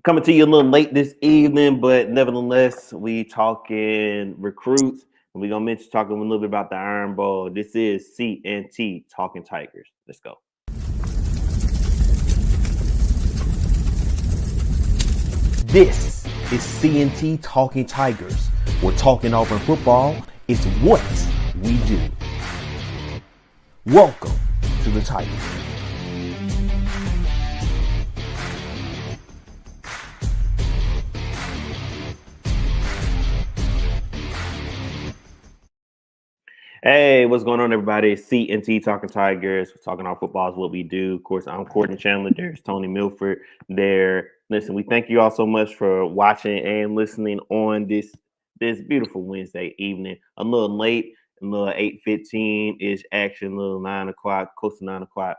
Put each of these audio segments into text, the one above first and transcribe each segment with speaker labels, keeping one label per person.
Speaker 1: Coming to you a little late this evening, but nevertheless, we talking recruits. And we're gonna mention talking a little bit about the Iron Bowl. This is CNT Talking Tigers. Let's go. This is CNT Talking Tigers. We're talking Auburn football. It's what we do. Welcome to the Tigers. Hey, what's going on, everybody? It's CNT Talking Tigers. We're talking our football is what we do. Of course, I'm Courtney Chandler. There's Tony Milford there. Listen, we thank you all so much for watching and listening on this beautiful Wednesday evening. A little late, a little 8:15 ish action, a little 9 o'clock, close to 9 o'clock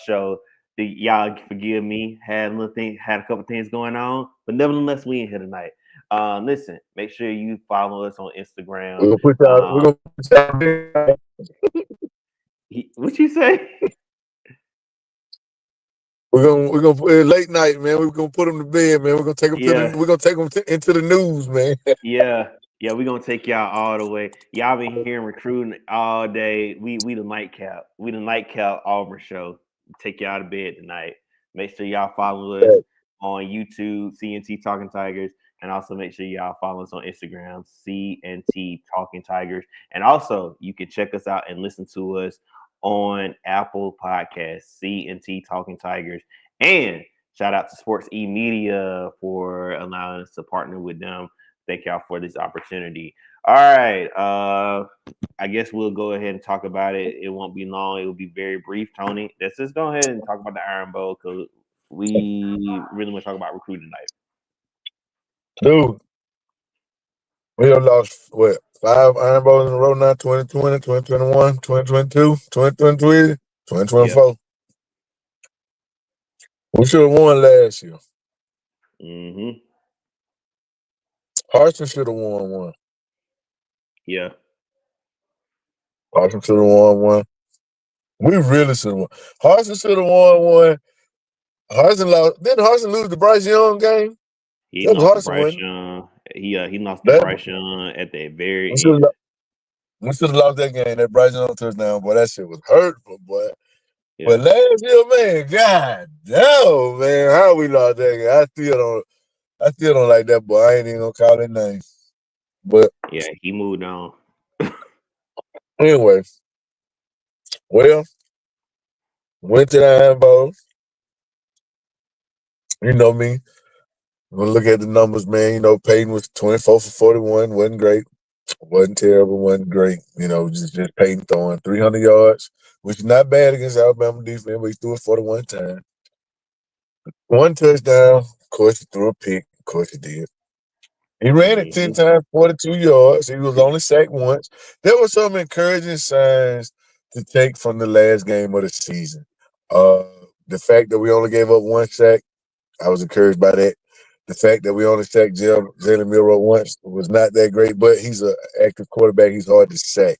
Speaker 1: show. Y'all forgive me. Had a couple things going on, but nevertheless, we in here tonight. Listen, make sure you follow us on Instagram.
Speaker 2: We're gonna put y'all
Speaker 1: What you say?
Speaker 2: we're gonna put late night, man. We're gonna put them to bed, man. We're gonna take them into the news, man.
Speaker 1: Yeah, we're gonna take y'all all the way. Y'all been hearing recruiting all day. We the nightcap. We the nightcap Auburn show. Take y'all to bed tonight. Make sure y'all follow us on YouTube, CNT Talking Tigers, and also make sure y'all follow us on Instagram, CNT Talking Tigers. And also you can check us out and listen to us on Apple Podcasts, CNT Talking Tigers. And shout out to Sports E Media for allowing us to partner with them. Thank y'all for this opportunity. All right. I guess we'll go ahead and talk about it. It won't be long. It will be very brief, Tony. Let's just go ahead and talk about the Iron Bowl because we really want to talk about recruiting tonight.
Speaker 2: Dude, we have lost, 5 Iron Bowls in a row now, 2020, 2021, 2022, 2023, 2024.
Speaker 1: Yeah.
Speaker 2: We should have won last year.
Speaker 1: Mm-hmm.
Speaker 2: Harson should have won one.
Speaker 1: Yeah.
Speaker 2: Harson should have won one. We really should have won. Harson should have won one. Harson lost. Didn't Harson lose the Bryce Young game?
Speaker 1: He
Speaker 2: That was
Speaker 1: lost to
Speaker 2: Harson,
Speaker 1: Bryce
Speaker 2: wasn't it?
Speaker 1: Young. He lost to Bryce Young at the very end.
Speaker 2: We should have lost that game. That Bryce Young touchdown, boy. That shit was hurtful, boy.
Speaker 1: Yeah.
Speaker 2: But last year, man, god damn, man, how we lost that game? I still don't like that boy. I ain't even gonna call his name. But
Speaker 1: yeah, he moved on.
Speaker 2: anyway, well, went to the Iron Bowl. You know me. We'll look at the numbers, man. You know, Peyton was 24 for 41. Wasn't great. Wasn't terrible. Wasn't great. You know, just Peyton throwing 300 yards, which is not bad against Alabama defense, but he threw it 41 times. 1 touchdown. Of course, he threw a pick. Of course, he did. He ran it 10 times, 42 yards. He was only sacked once. There were some encouraging signs to take from the last game of the season. The fact that we only gave up 1 sack, I was encouraged by that. The fact that we only sacked Jalen Milroe once was not that great, but he's an active quarterback. He's hard to sack.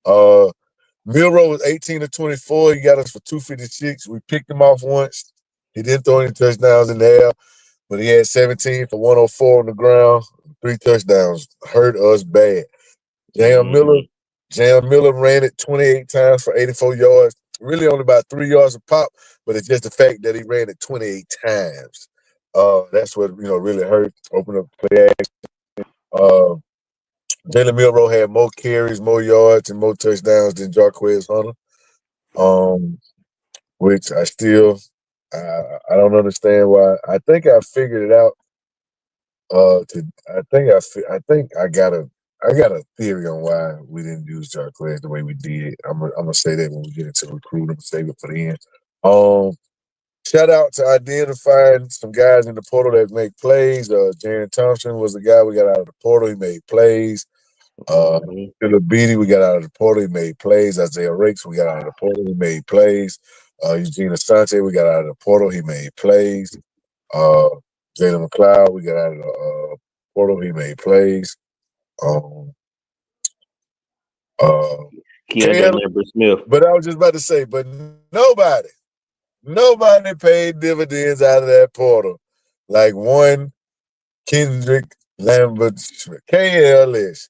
Speaker 2: Milroe was 18 to 24. He got us for 256. We picked him off once. He didn't throw any touchdowns in the air, but he had 17 for 104 on the ground. 3 touchdowns. Hurt us bad. Jam Miller ran it 28 times for 84 yards. Really only about 3 yards a pop, but it's just the fact that he ran it 28 times. That's what really hurt. Open up play action. Jalen Milroe had more carries, more yards, and more touchdowns than Jarquez Hunter. Which I still I don't understand why. I think I figured it out. I think I got a theory on why we didn't use Jarquez the way we did. I'm gonna say that when we get into recruiting. I'm gonna save it for the end. Shout out to identifying some guys in the portal that make plays. Jaron Thompson was the guy we got out of the portal. He made plays. Philip Beatty, we got out of the portal. He made plays. Isaiah Rakes, we got out of the portal. He made plays. Eugene Asante, we got out of the portal. He made plays. Jalen McLeod, we got out of the portal. He made plays.
Speaker 1: Keandre Lambert-Smith.
Speaker 2: But I was just about to say, but nobody paid dividends out of that portal like one Kendrick Lambert KLS.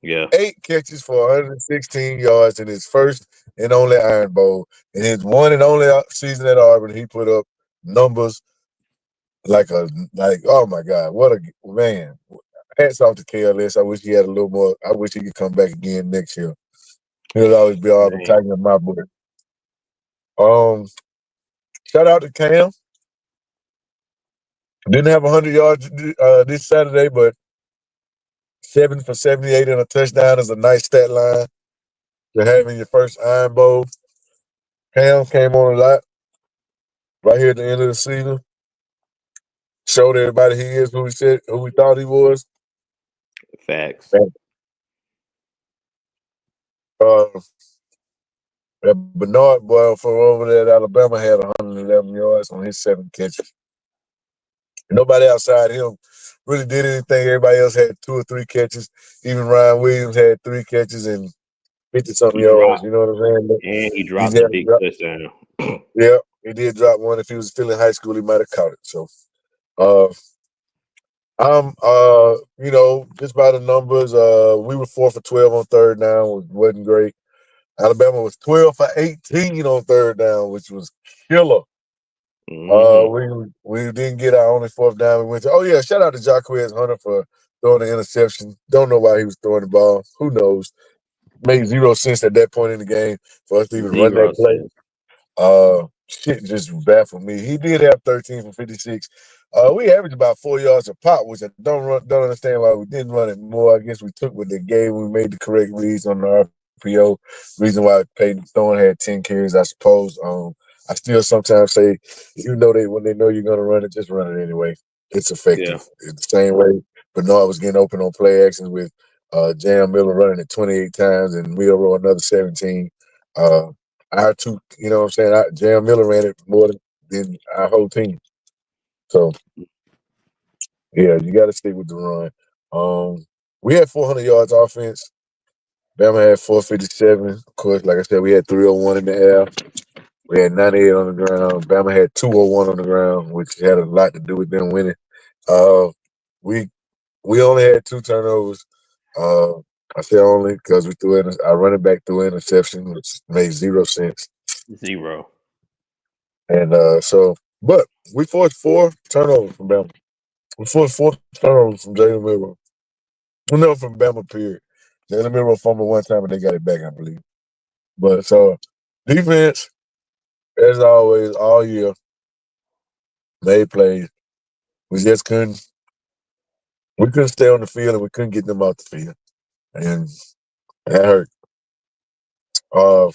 Speaker 1: Yeah.
Speaker 2: 8 catches for 116 yards in his first and only Iron Bowl. In his one and only season at Auburn, he put up numbers like oh my God, what a man. Hats off to KLS. I wish he had a little more. I wish he could come back again next year. He'll always be Auburn
Speaker 1: Man.
Speaker 2: Tiger in my book. Um, Shout out to Cam. Didn't have 100 yards this Saturday, but 7 for 78 and a touchdown is a nice stat line to have in your first Iron Bowl. Cam came on a lot right here at the end of the season. Showed everybody he is who we thought he was.
Speaker 1: Facts.
Speaker 2: And, uh, that Bernard boy from over there at Alabama had 111 yards on his 7 catches. Nobody outside him really did anything. Everybody else had 2 or 3 catches. Even Ryan Williams had 3 catches and 50-something
Speaker 1: He
Speaker 2: yards. You
Speaker 1: dropped
Speaker 2: know what I'm saying? But
Speaker 1: and he
Speaker 2: he's
Speaker 1: dropped a
Speaker 2: had a
Speaker 1: big
Speaker 2: drop.
Speaker 1: touchdown.
Speaker 2: Yeah, he did drop one. If he was still in high school, he might have caught it. So, uh, just by the numbers, we were 4 for 12 on third down, which wasn't great. Alabama was 12 for 18 on third down, which was killer.
Speaker 1: Hmm.
Speaker 2: We didn't get our only fourth down. We went to shout out to Jacquez Hunter for throwing the interception. Don't know why he was throwing the ball. Who knows? Made zero sense at that point in the game for us to even run that
Speaker 1: Zero
Speaker 2: play.
Speaker 1: sense.
Speaker 2: Shit just baffled me. He did have 13 for 56. We averaged about 4 yards a pop, which I don't understand why we didn't run it more. I guess we took what they gave. We made the correct reads on the RPO. Reason why Peyton Thorne had 10 carries, I suppose. I still sometimes say, when they know you're gonna run it, just run it anyway. It's
Speaker 1: Yeah.
Speaker 2: effective. It's the same way Bernard was getting open on play actions with Jam Miller running it 28 times and Milrow another 17. Uh, our two, you know what I'm saying? Jam Miller ran it more than our whole team. So yeah, you got to stick with the run. We had 400 yards offense. Bama had 457. Of course, like I said, we had 301 in the air. We had 98 on the ground. Bama had 201 on the ground, which had a lot to do with them winning. Uh, we we only had 2 turnovers. Uh, I say only because we threw in our running back threw an interception, which made zero sense.
Speaker 1: Zero.
Speaker 2: And but we forced 4 turnovers from Bama. We forced 4 turnovers from Jalen Milrow. Well, no, from Bama, period. Jalen Milrow fumbled one time and they got it back, I believe. But so defense, as always, all year, made plays. We just couldn't stay on the field and we couldn't get them off the field. And that hurt. Uh,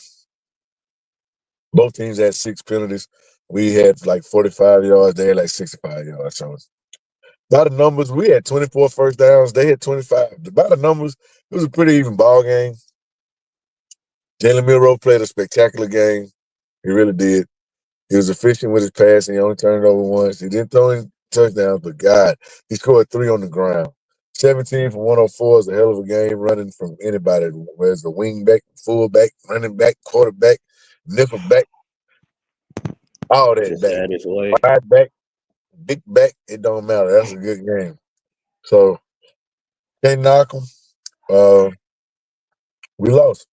Speaker 2: both teams had 6 penalties. We had like 45 yards. They had like 65 yards. So by the numbers, we had 24 first downs. They had 25. By the numbers, it was a pretty even ball game. Jalen Milrow played a spectacular game. He really did. He was efficient with his passing. He only turned it over once. He didn't throw any touchdowns, but God, he scored 3 on the ground. 17 for 104 is a hell of a game running from anybody, whether it's a wing back, fullback, running back, quarterback, nickel back, all that
Speaker 1: Just
Speaker 2: back.
Speaker 1: had his way.
Speaker 2: Wide back, big back, it don't matter. That's a good game. So, can't knock him. Uh, we lost.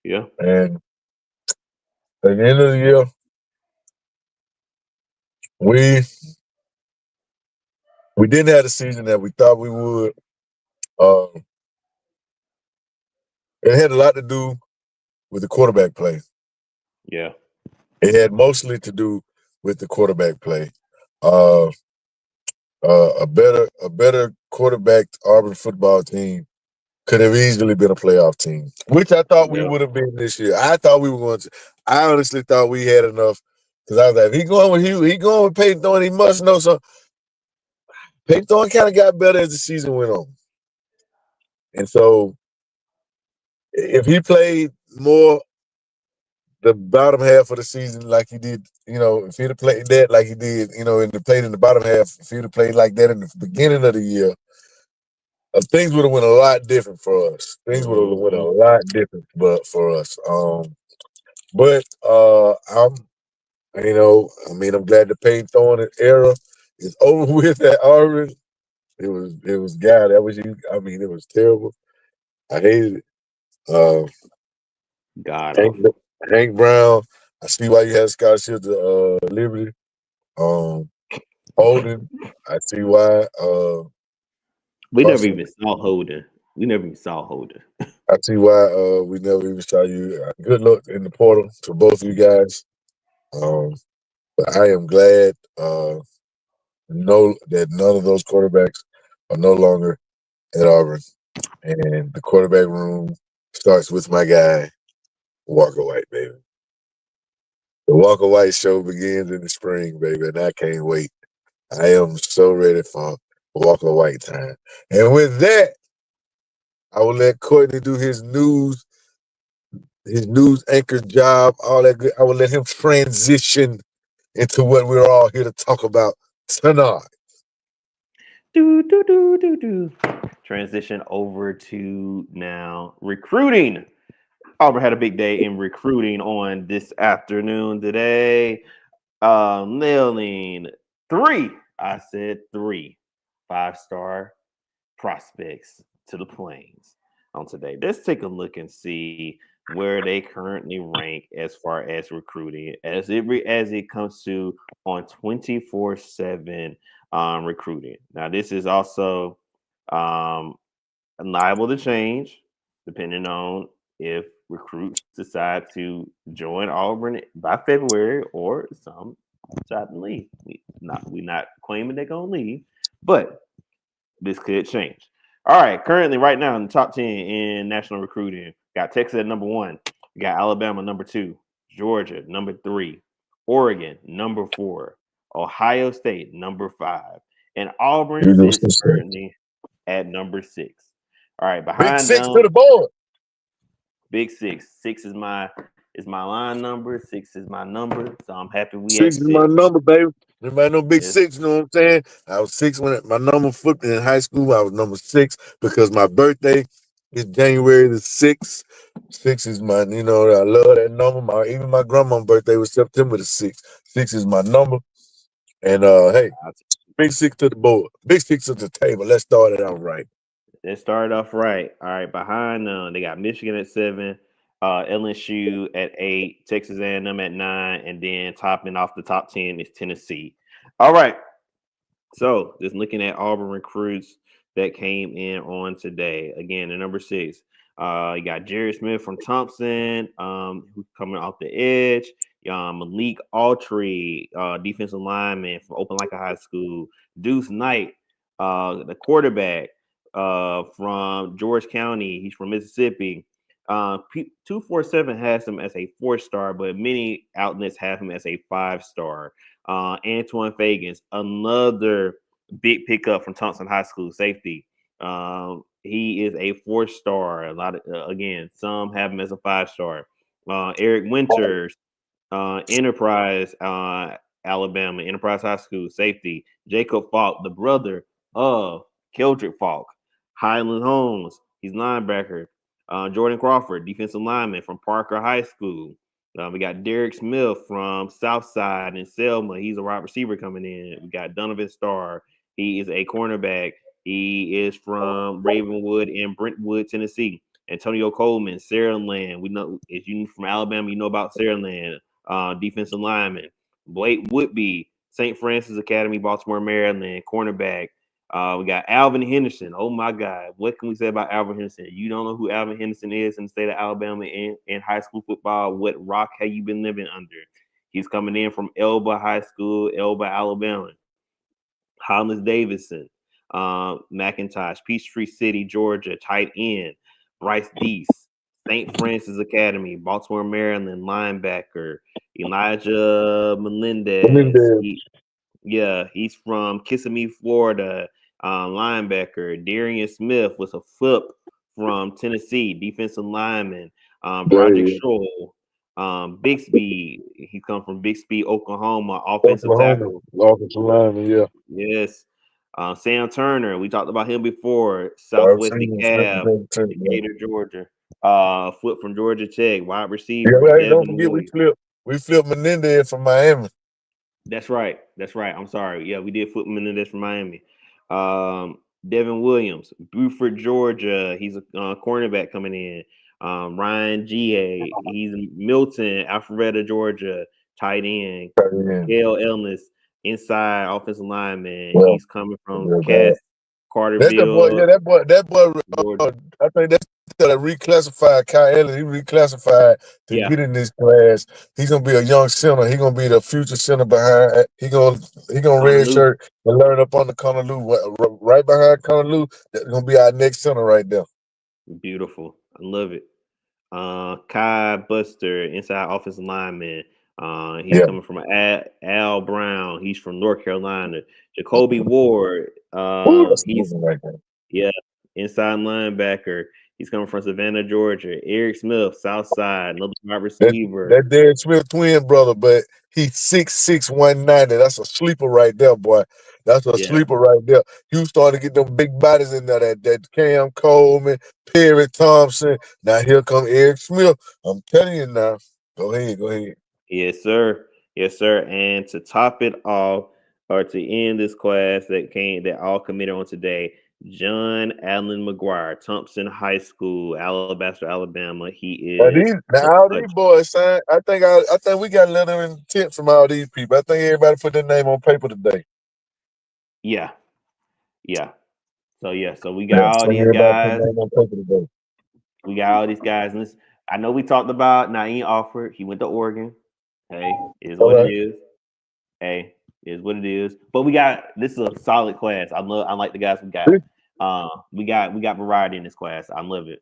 Speaker 1: Yeah.
Speaker 2: And at the end of the year, we we didn't have the season that we thought we would. Uh, it had a lot to do with the quarterback play.
Speaker 1: Yeah.
Speaker 2: It had mostly to do with the quarterback play. Uh, a better quarterback Auburn football team could have easily been a playoff team, which I thought we
Speaker 1: Yeah.
Speaker 2: would have been this year. I thought we were going to. I honestly thought we had enough because I was like, if he going with Peyton Thorne, he must know something. Peyton Thorne kind of got better as the season went on, and so if he played more the bottom half of the season like he did, if he'd have played that like he did, played in the bottom half, if he'd have played like that in the beginning of the year, things would have went a lot different for us. Things would have went a
Speaker 1: Hmm.
Speaker 2: lot different, but for us. I'm glad the Peyton Thorne era It's over with at Auburn. It was God. That was you. I mean, it was terrible. I hated it. Uh,
Speaker 1: God
Speaker 2: Hank,
Speaker 1: awful.
Speaker 2: Hank Brown. I see why you had a scholarship to Liberty. Um, Holden. I see why.
Speaker 1: We never
Speaker 2: Carson.
Speaker 1: even saw Holden. We never even saw Holden.
Speaker 2: I see why we never even saw you. Good luck in the portal to both of you guys. Um, but I am glad that none of those quarterbacks are no longer at Auburn, and the quarterback room starts with my guy Walker White, baby. The Walker White show begins in the spring, baby, and I can't wait. I am so ready for Walker White time. And with that, I will let Courtney do his news anchor job, all that good. I will let him transition into what we're all here to talk about tonight.
Speaker 1: Do do do do do. Transition over to now recruiting. Auburn had a big day in recruiting on this afternoon today. Nailing three. I said three 5-star prospects to the Plains on today. Let's take a look and see where they currently rank as far as recruiting as it comes to on 24/7 recruiting. Now, this is also um, liable to change depending on if recruits decide to join Auburn by February or some decide to leave. We not claiming they're gonna leave, but this could change. All right, currently right now in the top 10 in national recruiting, got Texas at number 1, we got Alabama number 2, Georgia number 3, Oregon number 4, Ohio State number 5, and Auburn
Speaker 2: You do
Speaker 1: sits
Speaker 2: some shit.
Speaker 1: currently at number 6. All right,
Speaker 2: Big
Speaker 1: behind
Speaker 2: six to
Speaker 1: them,
Speaker 2: the board.
Speaker 1: Big Six. Six is my line number. Six is my number. So I'm happy we at
Speaker 2: Six is my
Speaker 1: 6.
Speaker 2: number, baby. Everybody know Big
Speaker 1: Yes,
Speaker 2: Six, you know what I'm saying? I was six when my number flipped in high school. I was number 6 because my birthday is January the 6th. Six is I love that number. Even my grandma's birthday was September the 6th. Six is my number. And hey, Big Six to the board. Big Six to the table. Let's start it out right.
Speaker 1: it started off right. All right, behind them, they got Michigan at 7, LSU at 8, Texas A&M at 9, and then topping off the top 10 is Tennessee. All right, so just looking at Auburn recruits that came in on today. Again, the number 6. You got Jerry Smith from Thompson, who's coming off the edge. Malik Autry, defensive lineman from Opelika High School. Deuce Knight, the quarterback from George County. He's from Mississippi. 247 has him as a 4-star, but many outlets have him as a 5-star. Antoine Fagans, another big pickup from Thompson High School safety. He is a 4-star. A lot of again, some have him as a 5-star. Eric Winters, Enterprise, Alabama, Enterprise High School safety. Jacob Falk, the brother of Keldrick Falk. Highland Holmes, he's linebacker. Jordan Crawford, defensive lineman from Parker High School. We got Derek Smith from Southside in Selma. He's a wide receiver coming in. We got Donovan Starr. He is a cornerback. He is from Ravenwood in Brentwood, Tennessee. Antonio Coleman, Sarah Land. We know if you from Alabama, you know about Sarah Land, defensive lineman. Blake Woodby, St. Francis Academy, Baltimore, Maryland, cornerback. We got Alvin Henderson. Oh my God. What can we say about Alvin Henderson? You don't know who Alvin Henderson is in the state of Alabama in high school football. What rock have you been living under? He's coming in from Elba High School, Elba, Alabama. Hollis Davidson, McIntosh, Peachtree City, Georgia, tight end. Bryce Deese, St. Francis Academy, Baltimore, Maryland, linebacker. Elijah Melendez,
Speaker 2: Menendez,
Speaker 1: he's from Kissimmee, Florida. Linebacker Darian Smith was a flip from Tennessee, defensive lineman. Broderick
Speaker 2: Dave,
Speaker 1: Scholl, Bixby. He come from Bixby, Oklahoma, offensive
Speaker 2: Oklahoma,
Speaker 1: tackle.
Speaker 2: offensive lineman, yeah.
Speaker 1: Yes. Sam Turner, we talked about him before.
Speaker 2: I've
Speaker 1: Southwest
Speaker 2: seen him snap
Speaker 1: DeKalb,
Speaker 2: the too, yeah.
Speaker 1: Decatur, Georgia. Flip from Georgia Tech, wide
Speaker 2: Yeah,
Speaker 1: receiver
Speaker 2: hey, don't
Speaker 1: Devin
Speaker 2: forget
Speaker 1: Williams.
Speaker 2: we flipped Menendez from Miami.
Speaker 1: That's right. That's right. I'm sorry. Yeah, we did flip Menendez from Miami. Devin Williams, Buford, Georgia. He's a cornerback coming in. Ryan Ga. He's in Milton, Alpharetta, Georgia. Tight end.
Speaker 2: Yeah,
Speaker 1: Kale Ellis, inside offensive lineman.
Speaker 2: well,
Speaker 1: He's coming from
Speaker 2: real bad.
Speaker 1: Cass
Speaker 2: That's the boy.
Speaker 1: Carterville,
Speaker 2: Yeah, that boy.
Speaker 1: Georgia.
Speaker 2: I think that's that reclassified. Kyle Ellis, he reclassified to
Speaker 1: Yeah,
Speaker 2: get in this class. He's gonna be a young center. He gonna be the future center behind. He gonna
Speaker 1: Connor
Speaker 2: red
Speaker 1: Lou.
Speaker 2: shirt and learn up on the Connor Lou, right behind Connor Lou. That's gonna be our next center right there.
Speaker 1: Beautiful. I love it. Kai Buster, inside offensive lineman. He's
Speaker 2: Yeah.
Speaker 1: coming from Al Brown. He's from North Carolina. Jacoby Ward.
Speaker 2: Ooh, that's a
Speaker 1: He's
Speaker 2: moving right there.
Speaker 1: yeah, inside linebacker. He's coming from Savannah, Georgia. Eric Smith, South Side, another wide
Speaker 2: That
Speaker 1: receiver.
Speaker 2: that Derek Smith twin brother, but he's 6'6", 190. That's a sleeper right there, boy. That's a
Speaker 1: Yeah,
Speaker 2: sleeper right there. You starting to get them big bodies in there. That Cam Coleman, Perry Thompson. Now here come Eric Smith. I'm telling you now. Go ahead, go ahead.
Speaker 1: yes, sir. Yes, sir. And to top it off, or to end this class that all committed on today, John Allen McGuire, Thompson High School, Alabaster, Alabama. He is
Speaker 2: Now all these boys signed. I think we got a letter of intent from all these people. I think everybody put their name on paper today.
Speaker 1: yeah, yeah. So we
Speaker 2: Yeah,
Speaker 1: got
Speaker 2: I
Speaker 1: all
Speaker 2: think
Speaker 1: these
Speaker 2: everybody put their
Speaker 1: guys.
Speaker 2: name on paper today.
Speaker 1: We got all these guys, and I know we talked about Naeem Alford. He went to Oregon. Hey, it is
Speaker 2: All
Speaker 1: what it
Speaker 2: right.
Speaker 1: is. Hey, it is what it is. But we got this is a solid class. I like the guys we got. We got variety in this class. I love it.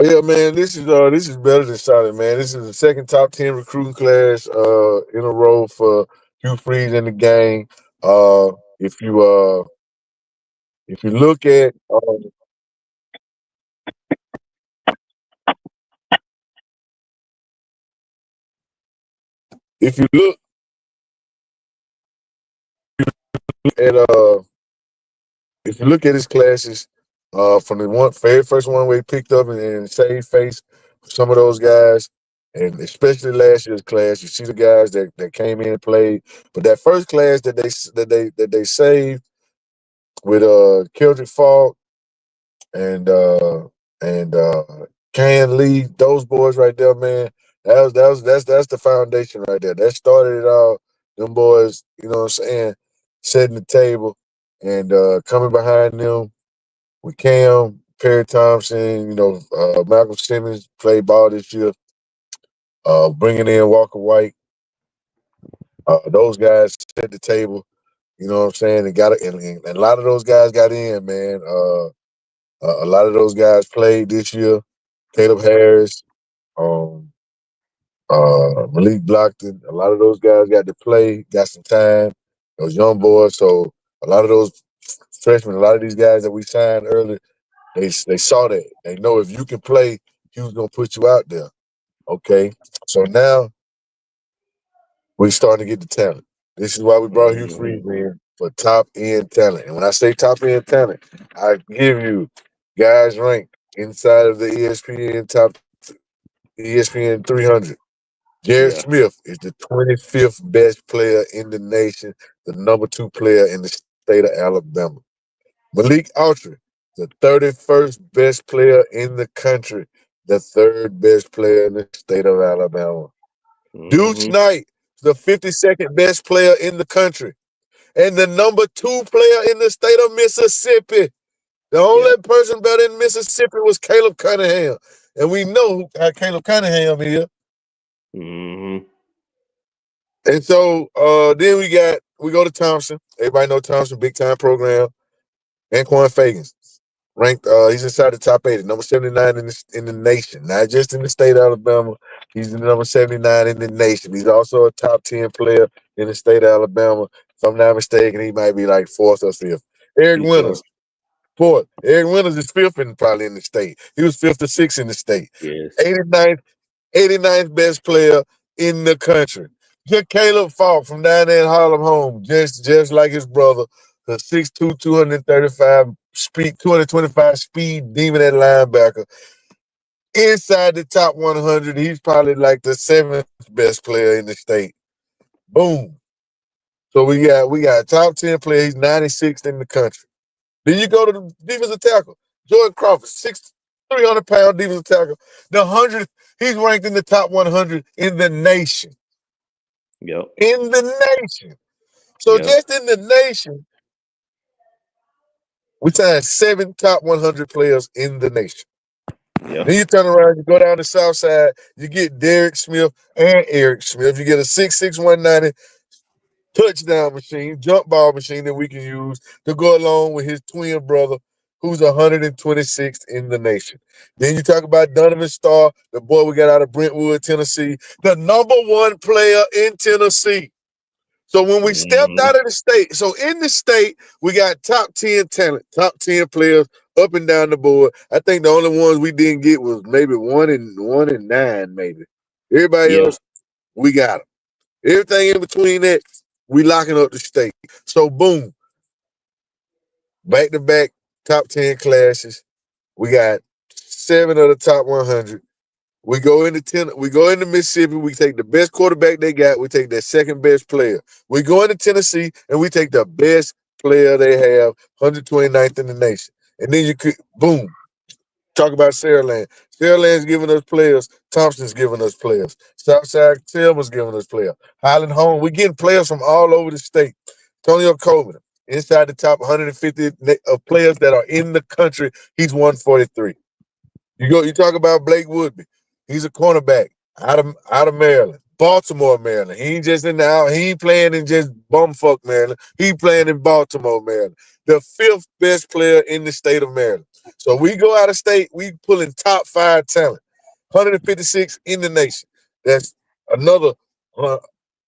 Speaker 2: Yeah, man, this is better than solid, man. This is the second top 10 recruiting class in a row for Hugh Freeze in the game. Uh, if you uh if you look at if you look at if you look at his classes, from the very first one where he picked up and saved face for some of those guys, and especially last year's class, you see the guys that came in and played. But that first class that they saved with Kendrick Falk and Can Lee, those boys right there, man. That's the foundation right there. That started it all. Them boys, you know what I'm saying, setting the table and coming behind them with Cam, Perry Thompson, Malcolm Simmons played ball this year. Bringing in Walker White, those guys set the table. You know what I'm saying? And got it, and a lot of those guys got in, man. A lot of those guys played this year. Caleb Harris, um, Malik Blockton. A lot of those guys got to play, got some time. Those young boys. So a lot of those freshmen, a lot of these guys that we signed early, they saw that. They know if you can play, he was gonna put you out there. Okay. So now we starting to get the talent. This is why we brought Hugh
Speaker 1: Hmm.
Speaker 2: Freeze in for top end talent. And when I say top end talent, I give you guys ranked inside of the ESPN 300. Jared
Speaker 1: Yeah.
Speaker 2: Smith is the 25th best player in the nation, the number two player in the state of Alabama. Malik Autry, the 31st best player in the country, the third best player in the state of Alabama. Dude
Speaker 1: Hmm.
Speaker 2: Knight, the 52nd best player in the country, and the number two player in the state of Mississippi. The
Speaker 1: Yeah.
Speaker 2: only person better in Mississippi was Caleb Cunningham. And we know who Caleb Cunningham is.
Speaker 1: Hmm.
Speaker 2: And so then we go to Thompson. Everybody know Thompson, big time program. Anquan Fagans. Ranked he's inside the top 80, number 79 in the nation, not just in the state of Alabama. He's the number 79 in the nation. He's also a top 10 player in the state of Alabama. If I'm not mistaken, he might be like fourth or fifth. Eric
Speaker 1: He's for
Speaker 2: Winters, fourth. Eric Winters is fifth probably in the state. He was fifth or sixth in the state.
Speaker 1: yes.
Speaker 2: 89th 89th best player in the country. Just Caleb Falk from down there in Harlem home, just like his brother, the 6'2", 235 speed, 225 speed demon at linebacker. Inside the top 100, he's probably like the seventh best player in the state. Boom. So we got a top 10 player. He's 96th in the country. Then you go to the defensive tackle, Jordan Crawford, 300-pound defensive tackle. The 100th, he's ranked in the top 100 in the nation.
Speaker 1: Yep.
Speaker 2: In the nation. So
Speaker 1: Yep.
Speaker 2: just in the nation, we signed 7 top 100 players in the nation.
Speaker 1: Yep.
Speaker 2: Then you turn around, you go down the south side, you get Derek Smith and Eric Smith. You get a 6'6", 190 touchdown machine, jump ball machine that we can use to go along with his twin brother, who's 126th in the nation. Then you talk about Donovan Starr, the boy we got out of Brentwood, Tennessee, the number 1 player in Tennessee. So when we stepped
Speaker 1: Mm-hmm.
Speaker 2: out of the state, so in the state, we got top 10 talent, top 10 players up and down the board. I think the only ones we didn't get was maybe 1 and 9, maybe. Everybody
Speaker 1: Yeah.
Speaker 2: else, we got them. Everything in between that, we locking up the state. So boom, back to back top 10 classes. We got 7 of the top 100. We go into Mississippi. We take the best quarterback they got. We take their second best player. We go into Tennessee and we take the best player they have, 129th in the nation. And then you could boom. Talk about Saraland. Saraland's giving us players. Thompson's giving us players. Southside Selma's giving us players. Highland Home. We're getting players from all over the state. Antonio Coleman, inside the top 150 of players that are in the country, he's 143. You talk about Blake Woodby. He's a cornerback out of Maryland. Baltimore, Maryland. He ain't just in the out. He ain't playing in just bumfuck Maryland. He playing in Baltimore, Maryland. The 5th best player in the state of Maryland. So we go out of state, we pulling top 5 talent. 156 in the nation. That's another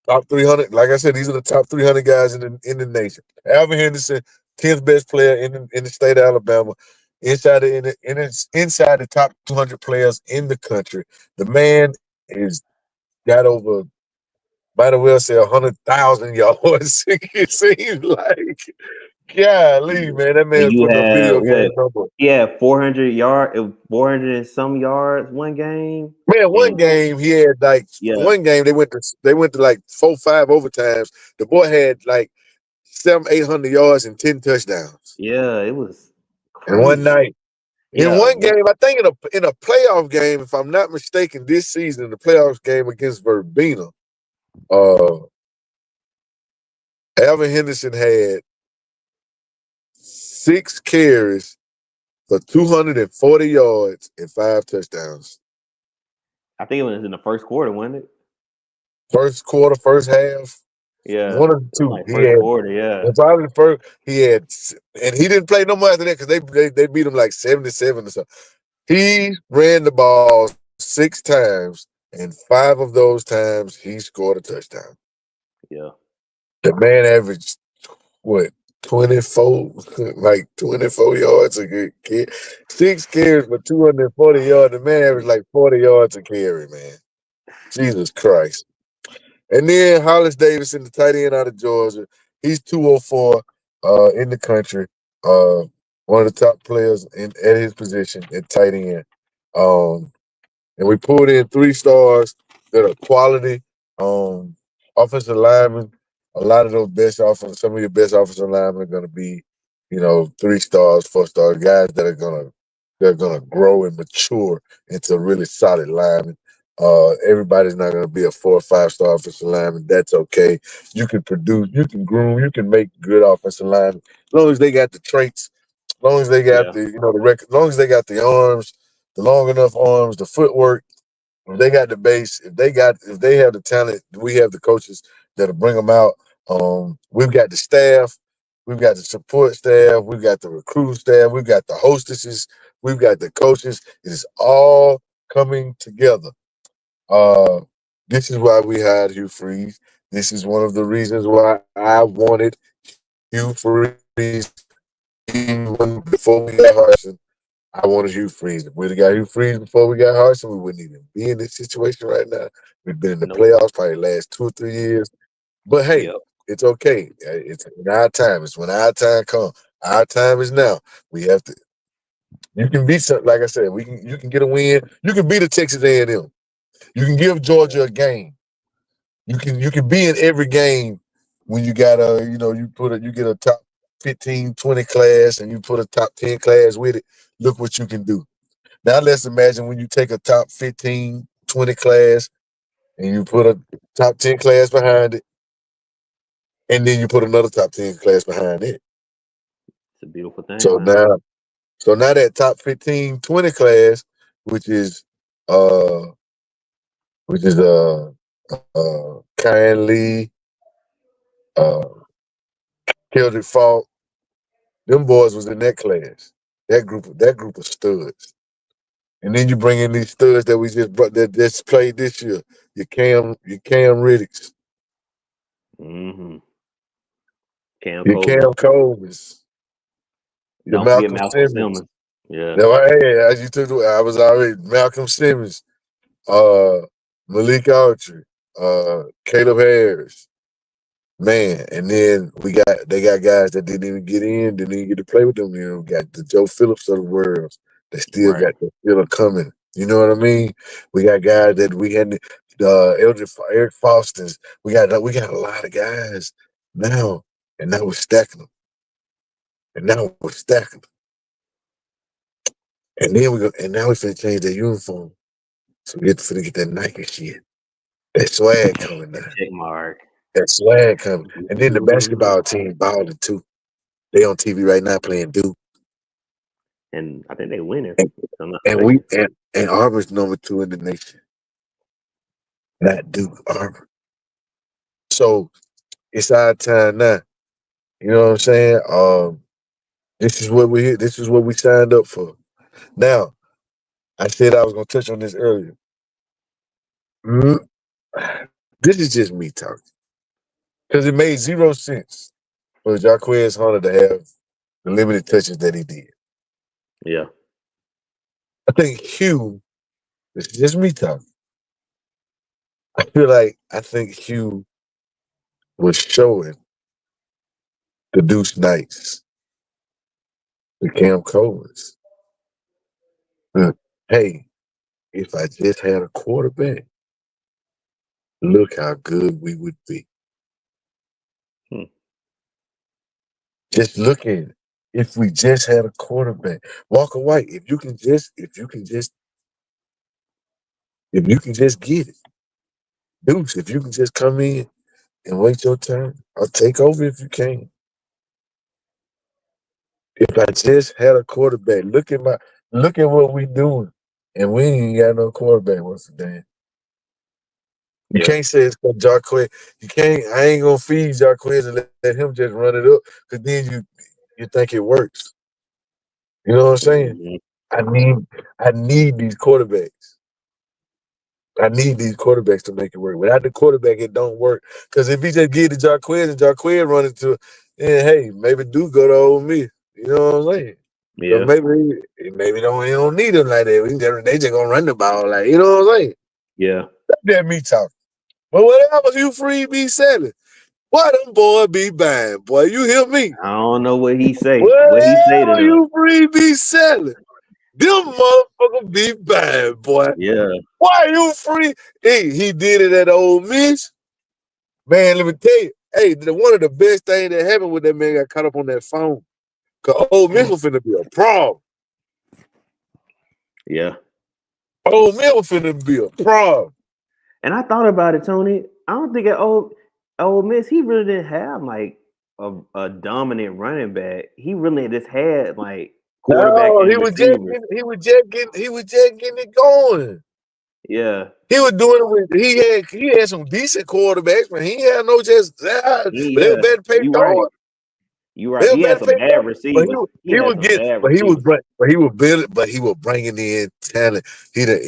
Speaker 2: top 300. Like I said, these are the top 300 guys in the nation. Alvin Henderson, 10th best player in the state of Alabama. Inside the top 200 players in the country. The man is got over, might have well say 100,000 yards. It seems like, golly, man, that
Speaker 1: And
Speaker 2: man's
Speaker 1: you
Speaker 2: putting up
Speaker 1: had
Speaker 2: video
Speaker 1: what?
Speaker 2: game number.
Speaker 1: Yeah, 400 and some yards one game.
Speaker 2: Man, one
Speaker 1: And
Speaker 2: game he had like
Speaker 1: yeah,
Speaker 2: one game they went to like 4-5 overtimes. The boy had like 700-800 yards and 10 touchdowns
Speaker 1: yeah, it was
Speaker 2: in one
Speaker 1: crazy.
Speaker 2: night. In
Speaker 1: Yeah,
Speaker 2: one game, I think in a playoff game, if I'm not mistaken, this season, the playoffs game against Verbena, uh, Alvin Henderson had 6 carries for 240 yards and 5 touchdowns.
Speaker 1: I think it was in the first quarter, wasn't it?
Speaker 2: First quarter, first half,
Speaker 1: Yeah,
Speaker 2: one of the
Speaker 1: it was
Speaker 2: two.
Speaker 1: like
Speaker 2: He
Speaker 1: first
Speaker 2: had
Speaker 1: quarter. Yeah,
Speaker 2: and probably the first he had, and he didn't play no more after that because they beat him like 77 or something. He ran the ball 6 times, and 5 of those times he scored a touchdown.
Speaker 1: yeah,
Speaker 2: The man averaged what 24, like 24 yards a good kid. 6 carries for 240 yards. The man averaged like 40 yards a carry, man. Jesus Christ. And then Hollis Davidson, the tight end out of Georgia, he's 204 in the country. Uh, one of the top players at his position at tight end. Um, and we pulled in 3 stars that are quality offensive linemen. A lot of those some of your best offensive linemen are going to be, 3 stars, 4 stars, guys that are gonna grow and mature into really solid linemen. Everybody's not gonna be a 4 or 5 star offensive lineman. That's okay. You can produce, you can groom, you can make good offensive linemen as long as they got the traits, as long as they got
Speaker 1: yeah,
Speaker 2: the record, as long as they got the arms, the long enough arms, the footwork. If they got the base, if they have the talent, we have the coaches that'll bring them out. We've got the staff, we've got the support staff, we've got the recruiting staff, we've got the hostesses, we've got the coaches. It is all coming together. Uh, this is why we hired Hugh Freeze. This is one of the reasons why I wanted Hugh Freeze even before we got Harson. I wanted Hugh Freeze. If we'd have got Hugh Freeze before we got Harson, we wouldn't even be in this situation right now. We've been in the
Speaker 1: nope,
Speaker 2: playoffs probably the last 2 or 3 years. But hey,
Speaker 1: yep,
Speaker 2: it's okay. It's in our time. It's when our time comes. Our time is now. We have to. You can beat something. Like I said, we can. You can get a win. You can beat a Texas A&M. You can give Georgia a game. You can be in every game when you got you get a top 15, 20 class and you put a top 10 class with it, look what you can do. Now let's imagine when you take a top 15, 20 class and you put a top 10 class behind it, and then you put another top 10 class behind it.
Speaker 1: It's a beautiful thing,
Speaker 2: So
Speaker 1: man.
Speaker 2: now so now that top 15, 20 class, which is uh which is Kyan Lee, uh Kendrick Fault, them boys was in that class. That group of studs. And then you bring in these studs that we just brought that just played this year. Your Cam Riddicks,
Speaker 1: Mm-hmm. Cam
Speaker 2: your
Speaker 1: Coleman.
Speaker 2: Cam Coleman, your
Speaker 1: Don't forget
Speaker 2: Malcolm
Speaker 1: Malcolm
Speaker 2: Simmons.
Speaker 1: Simmons. Yeah.
Speaker 2: Now, hey, as you took, I was already Malcolm Simmons, uh, Malik Archer, Caleb Harris, man. And then they got guys that didn't even get in, didn't even get to play with them. Got the Joe Phillips of the world that
Speaker 1: Right.
Speaker 2: still are coming. You know what I mean? We got guys that we had Eric Foster's. We got a lot of guys now, and now we're stacking them. And now we're stacking them. And now we finna change their uniform. So we finna get that Nike shit. That swag coming now.
Speaker 1: That check mark.
Speaker 2: That swag coming. And then the
Speaker 1: Mhm.
Speaker 2: basketball team balling too. They on TV right now playing Duke.
Speaker 1: And I think they winning,
Speaker 2: And,
Speaker 1: if I'm not
Speaker 2: and we
Speaker 1: mistaken.
Speaker 2: and Auburn's number 2 in the nation. Not Duke, Auburn. So it's our time now. You know what I'm saying? This is what we signed up for. Now, I said I was gonna touch on this earlier. Mm, This is just me talking. Because it made 0 sense for Jaquez Hunter to have the limited touches that he did.
Speaker 1: Yeah.
Speaker 2: This is just me talking. I think Hugh was showing the Deuce Knights, the Cam Coleman's. Hey, if I just had a quarterback, look how good we would be.
Speaker 1: Hmm.
Speaker 2: Just look at it. If we just had a quarterback, Walker White, if you can just get it, Deuce, if you can just come in and wait your turn, I'll take over if you can. If I just had a quarterback, look at what we doing, and we ain't got no quarterback. What's the damn? You
Speaker 1: Yeah.
Speaker 2: can't say it's called Jarquez. You can't. I ain't gonna feed Jarquez and let him just run it up, because then you think it works. You know what I'm saying?
Speaker 1: Mhm.
Speaker 2: I need I need these quarterbacks. I need these quarterbacks to make it work. Without the quarterback, it don't work. Because if he just give it to Jarquez and Jarquez run it to, then hey, maybe do go to Ole Miss. You know what I'm saying? Because
Speaker 1: Yeah.
Speaker 2: maybe he don't need them like that. They just gonna run the ball like, you know what I'm saying?
Speaker 1: Yeah.
Speaker 2: That's me talking. But whatever you free be selling, boy, them boy be buying, boy. You hear me?
Speaker 1: I don't know what he say. What he say to
Speaker 2: Whatever
Speaker 1: them.
Speaker 2: you free be selling, them motherfuckers be buying, boy.
Speaker 1: Yeah.
Speaker 2: Why you free? He did it at Ole Miss. Man, let me tell you. Hey, one of the best things that happened with that man got caught up on that phone. Cause Ole Miss was finna be a problem.
Speaker 1: Yeah.
Speaker 2: Ole Miss was finna be a problem.
Speaker 1: And I thought about it, Tony. I don't think at old Miss he really didn't have like a dominant running back. He really just had like quarterback
Speaker 2: No,
Speaker 1: and receivers.
Speaker 2: he was just getting it going.
Speaker 1: Yeah.
Speaker 2: He was doing it with he had some decent quarterbacks, but he had no just but they were
Speaker 1: Yeah.
Speaker 2: better pay
Speaker 1: You right.
Speaker 2: throwing.
Speaker 1: You right.
Speaker 2: They were
Speaker 1: He had
Speaker 2: better
Speaker 1: some
Speaker 2: pay
Speaker 1: bad
Speaker 2: throwing. But
Speaker 1: receivers. He
Speaker 2: he
Speaker 1: had
Speaker 2: would
Speaker 1: some
Speaker 2: get
Speaker 1: bad receivers.
Speaker 2: but he was bringing in talent.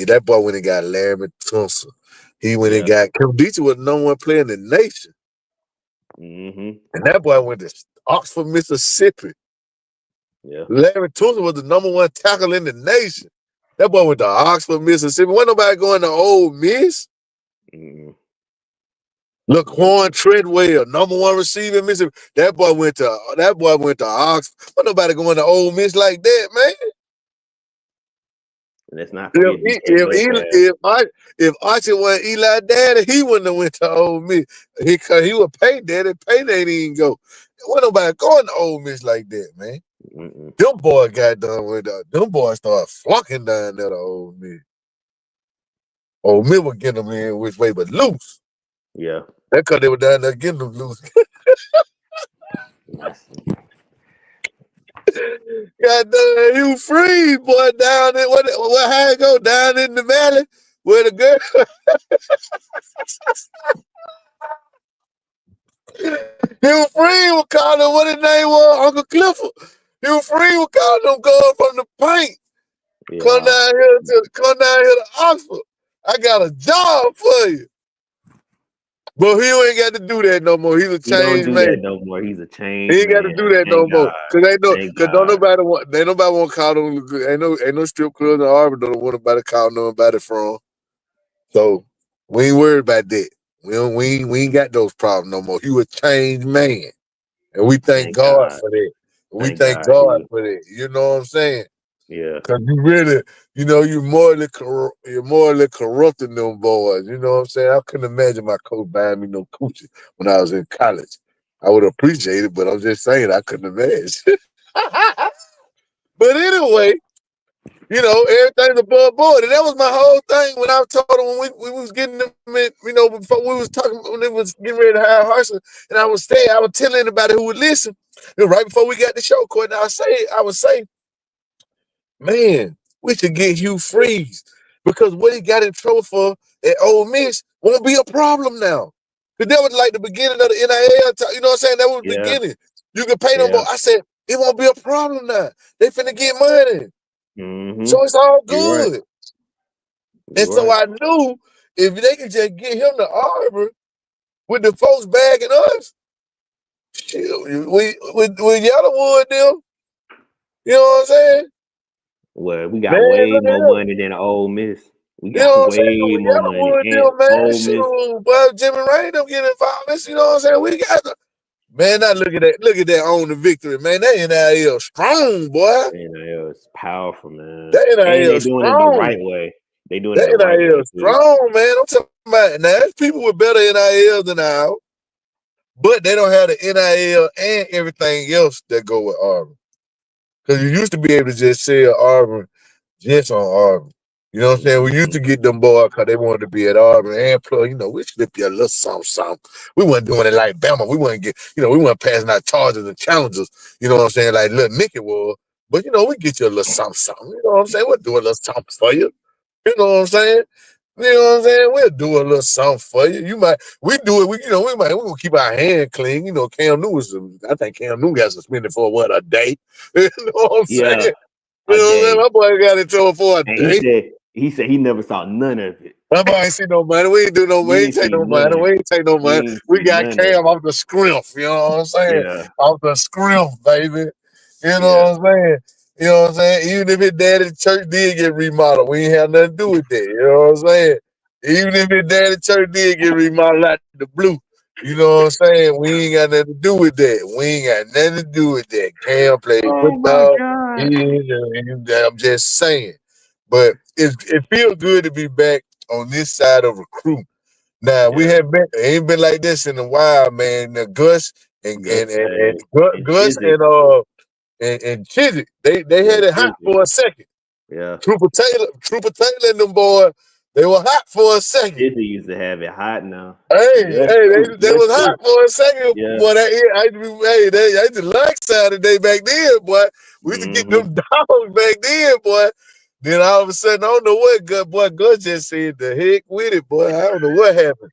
Speaker 2: That boy when he got Larry Tunsil. He went and
Speaker 1: Yeah.
Speaker 2: got Kim Beach was the number 1 player in the nation.
Speaker 1: Mm-hmm.
Speaker 2: And that boy went to Oxford, Mississippi.
Speaker 1: Yeah.
Speaker 2: Larry Tunsil was the number 1 tackle in the nation. That boy went to Oxford, Mississippi. Wasn't nobody going to Ole Miss.
Speaker 1: Mm-hmm.
Speaker 2: Laquan Treadwell, number 1 receiver in Mississippi. That boy went to Oxford. Wasn't nobody going to Ole Miss like that, man.
Speaker 1: And let's not forget DK Metcalf.
Speaker 2: If Archie wasn't Eli daddy, he wouldn't have went to Ole Miss. He would pay daddy. Payday didn't go. Wasn't nobody going to Ole Miss like that, man.
Speaker 1: Mm-mm.
Speaker 2: Them boys got done with them boys started flocking down there to Ole Miss. Ole Miss would get them in which way but loose.
Speaker 1: Yeah.
Speaker 2: That's because they were down there getting them loose.
Speaker 1: That's,
Speaker 2: God damn, you free, boy, down in what how it go down in the valley where the girl Hugh Free was calling what his name was, Uncle Clifford. Hugh Free was calling them going from the paint.
Speaker 1: yeah.
Speaker 2: Come down here to Oxford. I got a job for you. But he ain't got to do that no more. He's a
Speaker 1: He don't
Speaker 2: changed
Speaker 1: do
Speaker 2: man.
Speaker 1: that no more. He's a changed
Speaker 2: He ain't got to
Speaker 1: man.
Speaker 2: do that no
Speaker 1: Thank
Speaker 2: more.
Speaker 1: God. Thank
Speaker 2: Cause
Speaker 1: God.
Speaker 2: ain't nobody want to call them. Ain't no strip clubs in Auburn. Don't want nobody call nobody from. So we ain't worried about that. We ain't got those problems no more. You a changed man, and we thank
Speaker 1: Thank
Speaker 2: God
Speaker 1: God.
Speaker 2: for that. We
Speaker 1: Thank
Speaker 2: thank
Speaker 1: God.
Speaker 2: God for that. You know what I'm saying?
Speaker 1: Yeah.
Speaker 2: Cause you really, you're morally corrupting them boys. You know what I'm saying? I couldn't imagine my coach buying me no coochie when I was in college. I would appreciate it, but I'm just saying I couldn't imagine. But anyway, everything's above board. And that was my whole thing when I told them when we was getting them in, before we was talking, when they was getting ready to hire Harson, and I was telling anybody who would listen, right before we got the show, Courtney, I would say, man, we should get Hugh Freeze because what he got in trouble for at Ole Miss won't be a problem now. Because that was like the beginning of the NIL, you know what I'm saying? That was the
Speaker 1: Yeah.
Speaker 2: beginning. You can pay them,
Speaker 1: Yeah.
Speaker 2: but I said, it won't be a problem now. They finna get money.
Speaker 1: Mm-hmm.
Speaker 2: So it's all
Speaker 1: You're right.
Speaker 2: good. And
Speaker 1: You're
Speaker 2: so
Speaker 1: right.
Speaker 2: I knew if they could just get him to Auburn with the folks bagging us, shit, with Yellowwood them, you know what I'm saying?
Speaker 1: Well, we got
Speaker 2: Man,
Speaker 1: way
Speaker 2: look at
Speaker 1: more
Speaker 2: him.
Speaker 1: money than Ole Miss. We
Speaker 2: You know
Speaker 1: got
Speaker 2: what I'm saying?
Speaker 1: way
Speaker 2: With
Speaker 1: more money.
Speaker 2: Yellowwood
Speaker 1: And
Speaker 2: them, man,
Speaker 1: Ole Miss,
Speaker 2: shoot, well, Jimmy Rain them getting involved. You know what I'm saying? We got the man. Now look at that on the victory, man. That NIL strong, boy.
Speaker 1: NIL is powerful, man.
Speaker 2: That
Speaker 1: And
Speaker 2: NIL
Speaker 1: they doing it the
Speaker 2: strong.
Speaker 1: right way. They doing it
Speaker 2: That
Speaker 1: the right way
Speaker 2: NIL
Speaker 1: too.
Speaker 2: strong, man. I'm talking about now. There's people with better NIL than ours. But they don't have the NIL and everything else that go with Auburn. Because you used to be able to just sell Auburn just on Auburn. You know what I'm saying? We used to get them boys because they wanted to be at Auburn. And plus, we slip you a little something. We weren't doing it like Bama. We we weren't passing out charges and challenges. You know what I'm saying? Like little Nicky was. But, we get you a little something. You know what I'm saying? We'll do a little something for you. You know what I'm saying? You know what I'm saying? We'll do a little something for you. We do it. We're gonna keep our hand clean. Cam Newton I think Cam Newton got suspended for a day. You know what I'm
Speaker 1: Yeah,
Speaker 2: saying? You
Speaker 1: a
Speaker 2: know what I'm saying?
Speaker 1: day.
Speaker 2: My boy got in trouble for a
Speaker 1: And
Speaker 2: day.
Speaker 1: he said he never saw none of it.
Speaker 2: My boy ain't see no money. We
Speaker 1: You
Speaker 2: ain't
Speaker 1: ain't
Speaker 2: take
Speaker 1: see
Speaker 2: no
Speaker 1: none
Speaker 2: money.
Speaker 1: of
Speaker 2: We
Speaker 1: it.
Speaker 2: ain't take no
Speaker 1: You
Speaker 2: money.
Speaker 1: ain't
Speaker 2: We
Speaker 1: see
Speaker 2: got
Speaker 1: none of
Speaker 2: Cam
Speaker 1: it.
Speaker 2: off the scrimp. You know what I'm saying?
Speaker 1: Yeah,
Speaker 2: Off the scrimp, baby. You
Speaker 1: yeah.
Speaker 2: know what I'm saying? You know what I'm saying? Even if his daddy's church did get remodeled, we ain't have nothing to do with that. You know what I'm saying? Even if his daddy's church did get remodeled out the blue, you know what I'm saying? We ain't got nothing to do with that. We ain't got nothing to do with that. Cam played
Speaker 1: Oh my
Speaker 2: football.
Speaker 1: God.
Speaker 2: I'm just saying. But it feels good to be back on this side of recruit. Now we
Speaker 1: Yeah.
Speaker 2: have been ain't been like this in a while, man. Gus
Speaker 1: Gus and
Speaker 2: Gus
Speaker 1: Chiswick.
Speaker 2: and Chiswick, they
Speaker 1: Yeah,
Speaker 2: had it hot
Speaker 1: Chiswick.
Speaker 2: for a second.
Speaker 1: Yeah.
Speaker 2: Trooper Taylor and them boys, they were hot for a second.
Speaker 1: Chiswick used to have it hot now.
Speaker 2: Hey,
Speaker 1: Gus
Speaker 2: hey,
Speaker 1: too.
Speaker 2: they
Speaker 1: Gus
Speaker 2: was hot
Speaker 1: too.
Speaker 2: for a second,
Speaker 1: Yeah.
Speaker 2: boy. They the lunch Saturday back then, boy. We used to get
Speaker 1: Mm-hmm.
Speaker 2: them dogs back then, boy. Then all of a sudden, I don't know what Gus just said. The heck with it, boy. I don't know what happened,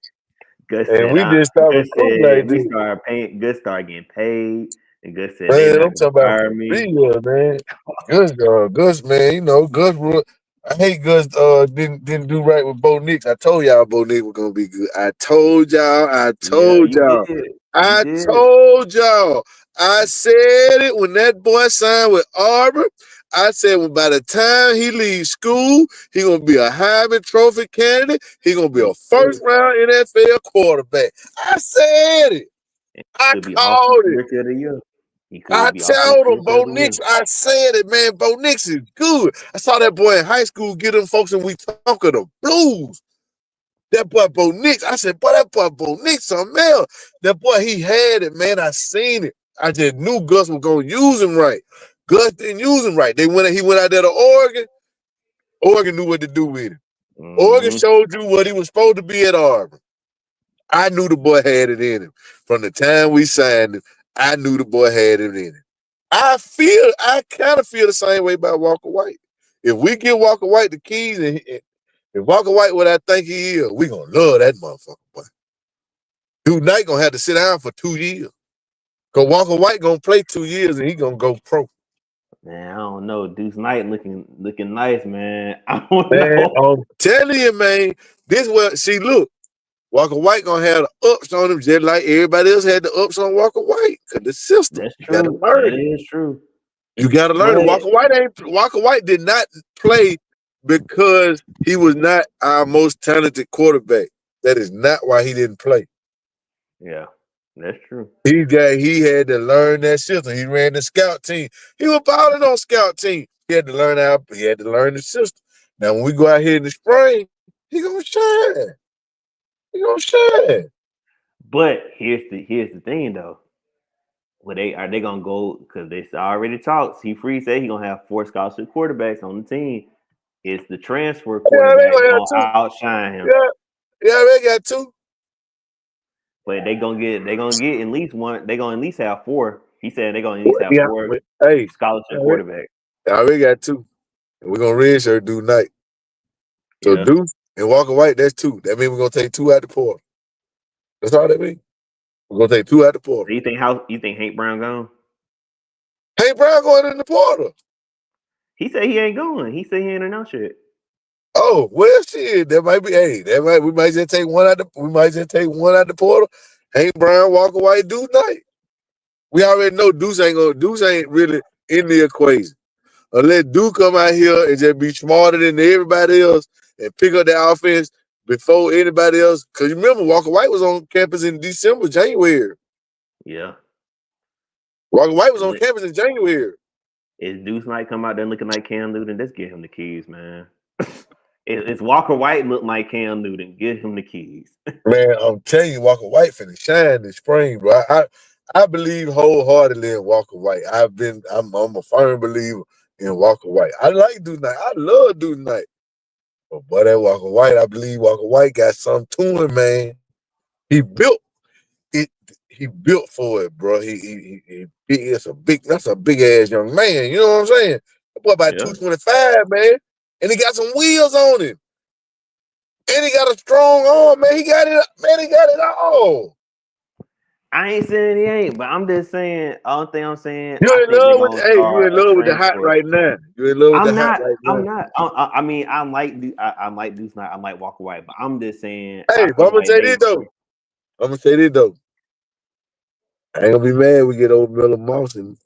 Speaker 1: Gus
Speaker 2: and
Speaker 1: said,
Speaker 2: we just started
Speaker 1: Gus
Speaker 2: recruiting
Speaker 1: said
Speaker 2: like
Speaker 1: we
Speaker 2: this.
Speaker 1: started paying. Gus started getting paid, and Gus said they
Speaker 2: Man,
Speaker 1: not
Speaker 2: I'm
Speaker 1: gonna
Speaker 2: talking about
Speaker 1: fire
Speaker 2: for
Speaker 1: me.
Speaker 2: real, man. Gus, man, Gus. I hate Gus. Didn't do right with Bo Nix. I told y'all Bo Nix was gonna be good. I told y'all.
Speaker 1: Yeah, he did. He
Speaker 2: I
Speaker 1: did.
Speaker 2: told y'all. I said it when that boy signed with Auburn. I said, well, by the time he leaves school, he gonna be a Heisman Trophy candidate. He gonna be a first round NFL quarterback. I said it. I
Speaker 1: He'll be
Speaker 2: called
Speaker 1: offensive
Speaker 2: it.
Speaker 1: rookie of the year. He
Speaker 2: I
Speaker 1: could be
Speaker 2: told him,
Speaker 1: offensive
Speaker 2: Bo
Speaker 1: as
Speaker 2: Nix,
Speaker 1: well.
Speaker 2: I said it, man. Bo Nix is good. I saw that boy in high school get them folks and we talk of the blues. That boy Bo Nix, I said, boy, that boy Bo Nix, something else. That boy, he had it, man. I seen it. I just knew Gus was gonna use him right. Gus didn't use him right. He went out there to Oregon. Oregon knew what to do with him. Oregon
Speaker 1: Mm-hmm.
Speaker 2: showed you what he was supposed to be at Auburn. I knew the boy had it in him. From the time we signed him, I knew the boy had it in him. I kind of feel the same way about Walker White. If we give Walker White the keys, and if Walker White what I think he is, we gonna love that motherfucker. Boy. Dude Knight gonna have to sit down for 2 years. Cause Walker White gonna play 2 years and he gonna go pro.
Speaker 1: Man, I don't know. Deuce Knight looking nice, man. I don't
Speaker 2: Man,
Speaker 1: know.
Speaker 2: I'm telling you, man, this what see look. Walker White gonna have the ups on him just like everybody else had the ups on Walker White. Cause the system.
Speaker 1: That's
Speaker 2: You gotta
Speaker 1: true.
Speaker 2: learn
Speaker 1: That
Speaker 2: it.
Speaker 1: is true.
Speaker 2: You gotta learn it.
Speaker 1: But
Speaker 2: Walker White did not play because he was not our most talented quarterback. That is not why he didn't play.
Speaker 1: yeah, that's true.
Speaker 2: He had to learn that system. He ran the scout team. He was balling on scout team. He had to learn the system. Now when we go out here in the spring, he gonna shine. He gonna shine.
Speaker 1: But here's the thing though. Well, they gonna go because they already talked. C Free said he gonna have 4 scholarship quarterbacks on the team. It's the transfer
Speaker 2: Yeah, they
Speaker 1: quarterback
Speaker 2: gonna have
Speaker 1: gonna
Speaker 2: two.
Speaker 1: outshine him.
Speaker 2: Yeah, yeah, they got two.
Speaker 1: But they gonna get at least one. They gonna at least have 4. He said they gonna at least have
Speaker 2: Yeah,
Speaker 1: 4
Speaker 2: hey,
Speaker 1: scholarship quarterbacks.
Speaker 2: I already got two. And we're gonna redshirt Dude Knight. So
Speaker 1: Yeah.
Speaker 2: Deuce and Walker White, that's two. That means we're gonna take two out the portal. That's all that means. We're gonna take two out the portal.
Speaker 1: So you think Hank Brown gone?
Speaker 2: Hank Brown going in the portal.
Speaker 1: He said he ain't going. He said he ain't announced yet.
Speaker 2: Oh, well shit. That might be we might just take one out the portal. Hank Brown, Walker White, Deuce Knight. We already know Deuce ain't really in the equation. Unless Duke come out here and just be smarter than everybody else and pick up the offense before anybody else. Because you remember, Walker White was on campus in December, January.
Speaker 1: Yeah.
Speaker 2: Walker White was on campus in January.
Speaker 1: Is Deuce Knight come out there looking like Cam Newton? Let's get him the keys, man. It's Walker White look like Cam Newton. Get him the keys.
Speaker 2: Man, I'm telling you, Walker White finna shine this spring, bro. I believe wholeheartedly in Walker White. I'm a firm believer in Walker White. I like Duke Knight. I love Duke Knight. But boy, that Walker White, I believe Walker White got something to him, man. He built it. He built for it, bro. That's a big ass young man. You know what I'm saying? That boy about
Speaker 1: Yeah.
Speaker 2: 225, man. And he got some wheels on him. And he got a strong arm, man. He got it all.
Speaker 1: I ain't saying he ain't, but I'm just saying. All thing I'm saying,
Speaker 2: You
Speaker 1: I
Speaker 2: in
Speaker 1: think they're
Speaker 2: love with
Speaker 1: gonna
Speaker 2: you
Speaker 1: start
Speaker 2: in
Speaker 1: a
Speaker 2: love with the hot
Speaker 1: transfer.
Speaker 2: right now. You in love with the
Speaker 1: I'm
Speaker 2: hot
Speaker 1: not.
Speaker 2: right now.
Speaker 1: I'm not. I mean, I like Deuce Knight. I like Walker White, but I'm just saying.
Speaker 2: Hey,
Speaker 1: I
Speaker 2: but
Speaker 1: feel like they.
Speaker 2: I'm gonna say this though. I ain't gonna be mad we get old Miller Moss and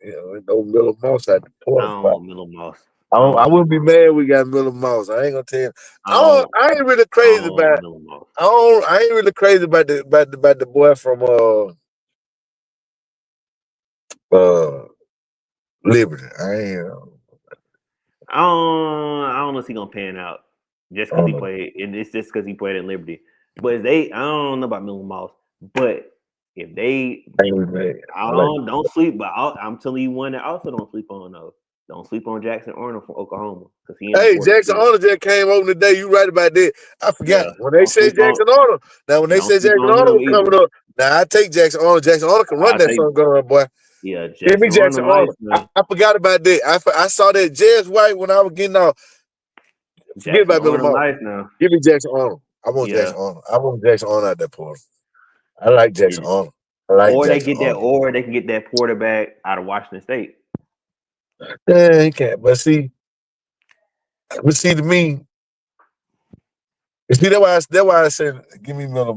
Speaker 2: old Miller Moss at the
Speaker 1: I
Speaker 2: portal
Speaker 1: don't
Speaker 2: spot.
Speaker 1: want Miller Moss.
Speaker 2: I wouldn't be mad we got Miller Mouse. I ain't gonna tell you. I ain't really
Speaker 1: I
Speaker 2: crazy
Speaker 1: don't want
Speaker 2: about.
Speaker 1: Miller Moss.
Speaker 2: I ain't really crazy about the boy from Liberty. I ain't.
Speaker 1: I don't know if he's gonna pan out just
Speaker 2: I
Speaker 1: because
Speaker 2: don't
Speaker 1: he
Speaker 2: know.
Speaker 1: played, and it's just because he played at Liberty. But I don't know about Miller Moss. But if they,
Speaker 2: I ain't mad.
Speaker 1: I
Speaker 2: I like.
Speaker 1: don't sleep. But I'm telling you one that also don't sleep on though. Don't sleep on Jackson Arnold from Oklahoma because he in the
Speaker 2: Hey,
Speaker 1: portal
Speaker 2: Jackson
Speaker 1: too.
Speaker 2: Arnold just came over today. You right about that. I forgot.
Speaker 1: Yeah,
Speaker 2: When they
Speaker 1: don't
Speaker 2: say
Speaker 1: sleep on
Speaker 2: Jackson Arnold, now when they
Speaker 1: don't
Speaker 2: say
Speaker 1: sleep
Speaker 2: Jackson
Speaker 1: on
Speaker 2: Arnold
Speaker 1: him
Speaker 2: was coming
Speaker 1: either.
Speaker 2: up, now I take Jackson Arnold. Jackson Arnold can run
Speaker 1: I
Speaker 2: that
Speaker 1: think
Speaker 2: son gun, boy. Give me
Speaker 1: Jackson
Speaker 2: Jackson
Speaker 1: Arnold nice
Speaker 2: Arnold.
Speaker 1: man.
Speaker 2: I forgot about that. I saw that Jazz White when I was getting off. Forget
Speaker 1: Jackson
Speaker 2: about Miller
Speaker 1: Arnold
Speaker 2: Mouse.
Speaker 1: nice now.
Speaker 2: Give me Jackson Arnold. I want
Speaker 1: Yeah.
Speaker 2: Jackson Arnold. I want Jackson Arnold out that portal. I like Jackson
Speaker 1: Yeah.
Speaker 2: Arnold. I like Jackson Arnold.
Speaker 1: Or they can get that quarterback out of Washington State.
Speaker 2: Yeah, he can't. But see to me, you see that's why I said give me Miller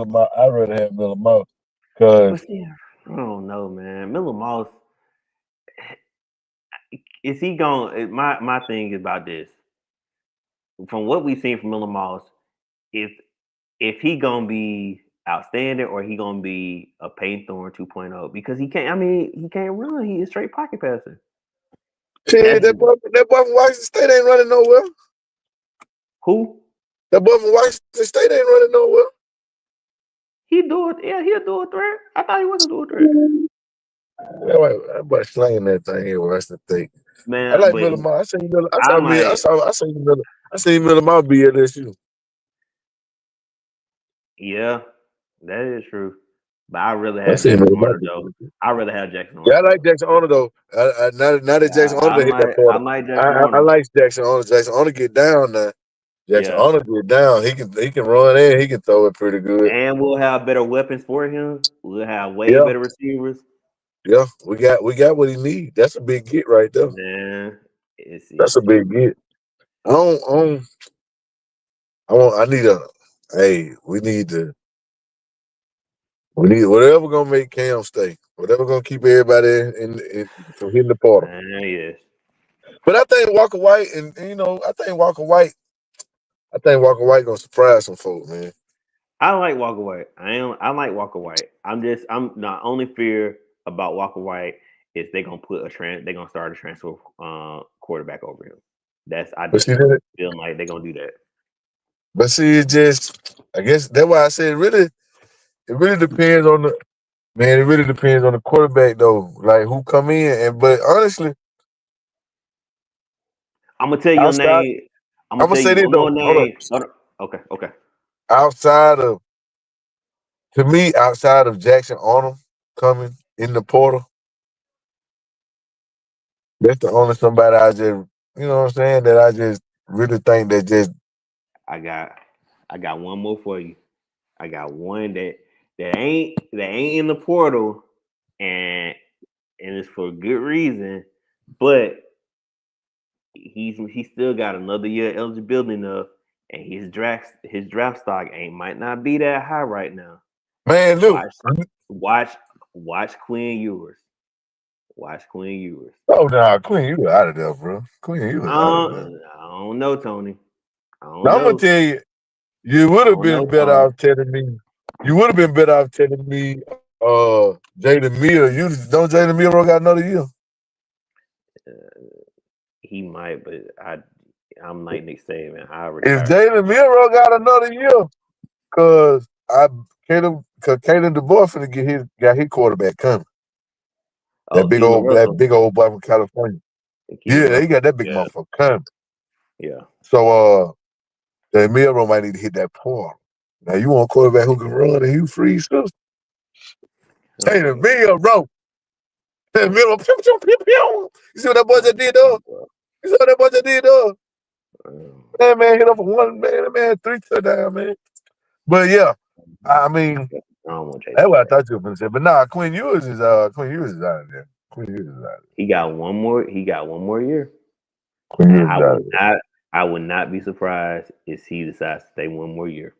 Speaker 2: Mouse. I'd rather have Miller Mouse
Speaker 1: But
Speaker 2: because
Speaker 1: see, I don't know, man. Miller Moss, is he going? My thing is about this. From what we've seen from Miller Moss, if if he gonna be outstanding, or he gonna be a Payton Thorne 2.0 because he can't. I mean, he can't run. He is straight pocket passer.
Speaker 2: Shit,
Speaker 1: That's
Speaker 2: that boy from Washington State ain't running nowhere.
Speaker 1: who
Speaker 2: That boy from Washington State ain't running nowhere.
Speaker 1: he do it. Yeah, he'll do a threat. I thought he was a dual threat.
Speaker 2: That boy slanging that thing here. That's the thing. I
Speaker 1: Man,
Speaker 2: like
Speaker 1: but
Speaker 2: Miller Mile. I seen Miller. I
Speaker 1: I
Speaker 2: saw me. I
Speaker 1: might.
Speaker 2: saw. I seen Miller. I seen Miller Mile be at LSU.
Speaker 1: Yeah, that is true. But I really
Speaker 2: I
Speaker 1: have
Speaker 2: seen
Speaker 1: Jackson
Speaker 2: Miller Mile
Speaker 1: Arnold
Speaker 2: be at
Speaker 1: though.
Speaker 2: LSU.
Speaker 1: I rather have Jackson
Speaker 2: Yeah, I
Speaker 1: Arnold
Speaker 2: like
Speaker 1: though.
Speaker 2: Jackson Arnold though. Now that
Speaker 1: Yeah,
Speaker 2: Jackson Arnold hit that
Speaker 1: I
Speaker 2: portal,
Speaker 1: like
Speaker 2: I,
Speaker 1: Jackson
Speaker 2: I I
Speaker 1: Arnold.
Speaker 2: like Jackson Arnold. Jackson Arnold get down now. Jackson
Speaker 1: Yeah,
Speaker 2: Arnold get down. He can run and he can throw it pretty good.
Speaker 1: and we'll have better weapons for him. We'll have way
Speaker 2: Yeah,
Speaker 1: better receivers.
Speaker 2: yeah. We got what he need. That's a big get right there.
Speaker 1: Man,
Speaker 2: That's a big get. I don't. I don't. I want. I need a. Hey, we need to. We need whatever gonna make Cam stay. Whatever gonna keep everybody in from hitting the portal.
Speaker 1: man, yes.
Speaker 2: But I think Walker White and I think Walker White. I think Walker White gonna surprise some folks, man.
Speaker 1: I like Walker White. I like Walker White. I'm not only fear about Walker White is they gonna they're gonna start a transfer quarterback over him. I
Speaker 2: But
Speaker 1: just
Speaker 2: see that.
Speaker 1: feel like they're gonna do that.
Speaker 2: But see, it just. I guess that's why I said really. It really depends on the man. It really depends on the quarterback though. Like who come in but honestly,
Speaker 1: I'm gonna tell you a
Speaker 2: outside.
Speaker 1: name. I'm
Speaker 2: I'm
Speaker 1: gonna
Speaker 2: gonna
Speaker 1: tell
Speaker 2: say
Speaker 1: you
Speaker 2: this
Speaker 1: one
Speaker 2: though.
Speaker 1: more
Speaker 2: Hold up.
Speaker 1: name. Hold up. Okay, okay.
Speaker 2: Outside of To me, outside of Jackson Arnold coming in the portal, that's the only somebody I just, what I'm saying, that I just really think that just,
Speaker 1: I got I got one more for you. I got one that ain't in the portal and it's for good reason, but he still got another year eligibility enough, and his draft stock ain't might not be that high right now.
Speaker 2: man, look.
Speaker 1: Watch watch watch Quinn Ewers. Watch Quinn Ewers.
Speaker 2: Oh, nah, Queen, you was out of there, bro. Queen, you was out of there.
Speaker 1: I don't know, Tony. I don't
Speaker 2: Now, I'm going
Speaker 1: know.
Speaker 2: to tell you, you would
Speaker 1: I
Speaker 2: have
Speaker 1: don't know,
Speaker 2: been better
Speaker 1: Tony.
Speaker 2: off telling me, you would have been better off telling me, Jada Miller. Don't Jada Miller got another year?
Speaker 1: He might, but I'm like Nick Saban. I
Speaker 2: If
Speaker 1: retire.
Speaker 2: Jada Miller got another year, because Caleb DeBoer finna got his quarterback coming.
Speaker 1: Oh, Keelan
Speaker 2: That
Speaker 1: Russell.
Speaker 2: big old boy from California.
Speaker 1: Keelan
Speaker 2: Yeah, he
Speaker 1: Russell.
Speaker 2: got that big
Speaker 1: Yeah,
Speaker 2: motherfucker coming.
Speaker 1: yeah.
Speaker 2: So that Milrow might need to hit that portal. Now you want a quarterback who can run and you freeze stuff? Hey, the
Speaker 1: Oh,
Speaker 2: Milrow. That
Speaker 1: oh,
Speaker 2: Milrow. Pew, pew, pew, pew. You see what that boy
Speaker 1: oh,
Speaker 2: just did, though?
Speaker 1: oh,
Speaker 2: You see what that boy just did, though?
Speaker 1: oh.
Speaker 2: That man hit up for one, man. That man had 3 touchdowns, man. But yeah, I mean,
Speaker 1: I don't want
Speaker 2: that's
Speaker 1: Jason
Speaker 2: what I
Speaker 1: back.
Speaker 2: thought you were gonna say. But nah, Quinn Ewers is out of there. Quinn Ewers is out of there.
Speaker 1: He got one more. He got one more year,
Speaker 2: Quinn
Speaker 1: and
Speaker 2: Ewers is out of there.
Speaker 1: I would not be surprised if he decides to stay one more year,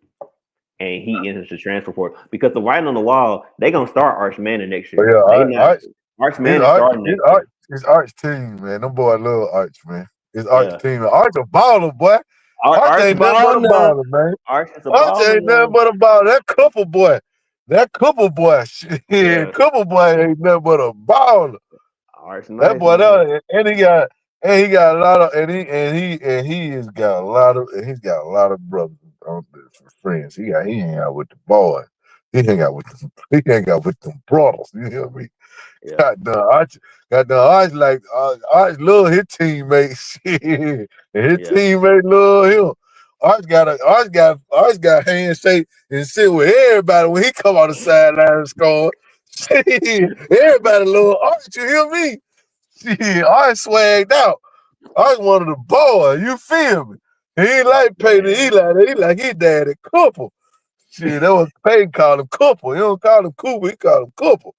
Speaker 1: and he enters the transfer portal because the writing on the wall. They gonna start Arch Manning next
Speaker 2: But
Speaker 1: year.
Speaker 2: yeah,
Speaker 1: They not Arch
Speaker 2: It's
Speaker 1: Manning
Speaker 2: Arch.
Speaker 1: starting
Speaker 2: It's
Speaker 1: next
Speaker 2: Arch.
Speaker 1: year.
Speaker 2: It's Arch team, man. Them boy love Arch, man. It's Arch
Speaker 1: Yeah,
Speaker 2: team. Arch a baller, boy. Arch
Speaker 1: Arch
Speaker 2: ain't nothing but
Speaker 1: ball
Speaker 2: a
Speaker 1: now.
Speaker 2: baller, man.
Speaker 1: Arch is a
Speaker 2: Arch
Speaker 1: baller
Speaker 2: ain't nothing
Speaker 1: now.
Speaker 2: but a baller. That couple boy. Shit.
Speaker 1: Yeah,
Speaker 2: Couple boy ain't nothing but a baller.
Speaker 1: Arch
Speaker 2: That
Speaker 1: nice
Speaker 2: boy
Speaker 1: man.
Speaker 2: there, and he got a lot of and he has got a lot of and he's got a lot of brothers friends. He hang out with the boys. He hang out with them brothers. You hear me?
Speaker 1: Yeah,
Speaker 2: Got done Arch like Arch love his teammates. Shit. And his
Speaker 1: yeah,
Speaker 2: teammates love him. Arch got handshake and sit with everybody when he come on the sideline and score. Shit, everybody love Arch. You hear me? Shit, Arch swagged out. Arch one of the boys. You feel me? He ain't like Peyton
Speaker 1: man.
Speaker 2: Eli. He like his daddy couple. Shit, that was Peyton called him couple. He don't call him Cooper. He called him couple.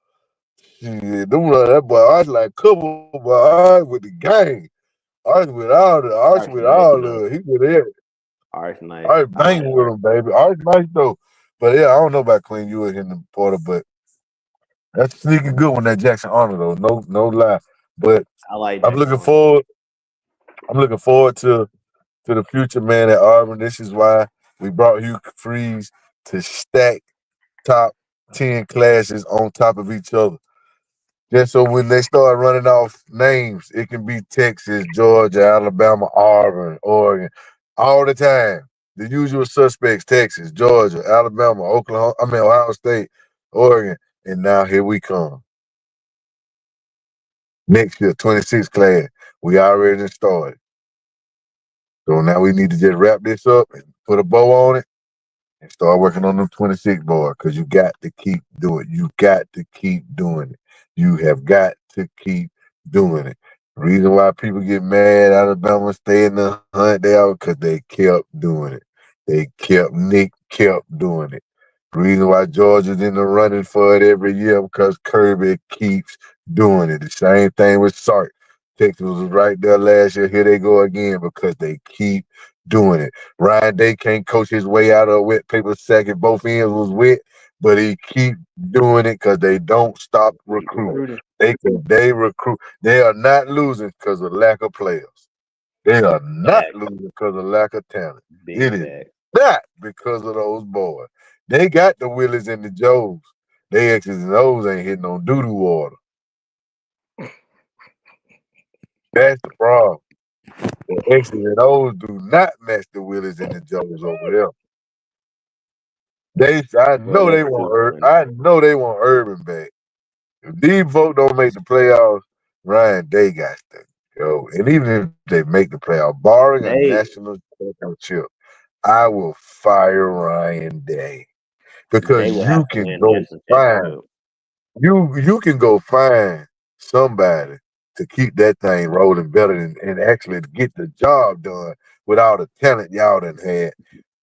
Speaker 2: Shit, that boy Arch like couple, but Arch with the gang. Arch with
Speaker 1: Arch nice
Speaker 2: all
Speaker 1: though.
Speaker 2: he with it.
Speaker 1: Arch nice.
Speaker 2: Arch
Speaker 1: I like
Speaker 2: banging with
Speaker 1: Arch.
Speaker 2: him, baby. Arch nice though. But yeah, I don't know about Quinn Ewers in the Porter, but that's a sneaky good one, that Jackson Arnold though. No lie. But
Speaker 1: I like
Speaker 2: I'm
Speaker 1: Jackson
Speaker 2: looking
Speaker 1: Arnold.
Speaker 2: forward. I'm looking forward to the future, man, at Auburn. This is why we brought Hugh Freeze to stack top 10 classes on top of each other. Just so when they start running off names, it can be Texas, Georgia, Alabama, Auburn, Oregon, all the time. The usual suspects: Texas, Georgia, Alabama, Oklahoma. I mean Ohio State, Oregon, and now here we come. Next year, 26 class. We already done started. So now we need to just wrap this up and put a bow on it and start working on them 26 board because you got to keep doing it. You got to keep doing it. You have got to keep doing it. The reason why people get mad, Alabama stay in the hunt, they are because they kept doing it. Nick kept doing it. The reason why Georgia's in the running for it every year because Kirby keeps doing it. The same thing with Sark. Texas was right there last year. Here they go again because they keep doing it. Ryan Day can't coach his way out of a wet paper sack if both ends was wet, but he keep doing it because they don't stop
Speaker 1: Keep
Speaker 2: recruiting.
Speaker 1: recruiting.
Speaker 2: They recruit. They are not losing because of lack of players. They are not
Speaker 1: Facts.
Speaker 2: losing because of lack of talent.
Speaker 1: Big
Speaker 2: It is
Speaker 1: facts.
Speaker 2: not because of those boys. They got the Willis and the Joes. They X's and O's ain't hitting on doo-doo water. That's the problem. The X's and O's do not match the Willis and the Joes over there. I
Speaker 1: Well,
Speaker 2: know
Speaker 1: that's
Speaker 2: they
Speaker 1: too
Speaker 2: want
Speaker 1: funny.
Speaker 2: I know they want Urban back. If these folks don't make the playoffs, Ryan Day got to go. And even if they make the playoff, barring a
Speaker 1: They
Speaker 2: national championship, I will fire Ryan Day because
Speaker 1: they will have
Speaker 2: you
Speaker 1: to
Speaker 2: can
Speaker 1: win the
Speaker 2: go
Speaker 1: national
Speaker 2: find
Speaker 1: championship.
Speaker 2: you can go find somebody to keep that thing rolling better and actually get the job done with all the talent y'all done had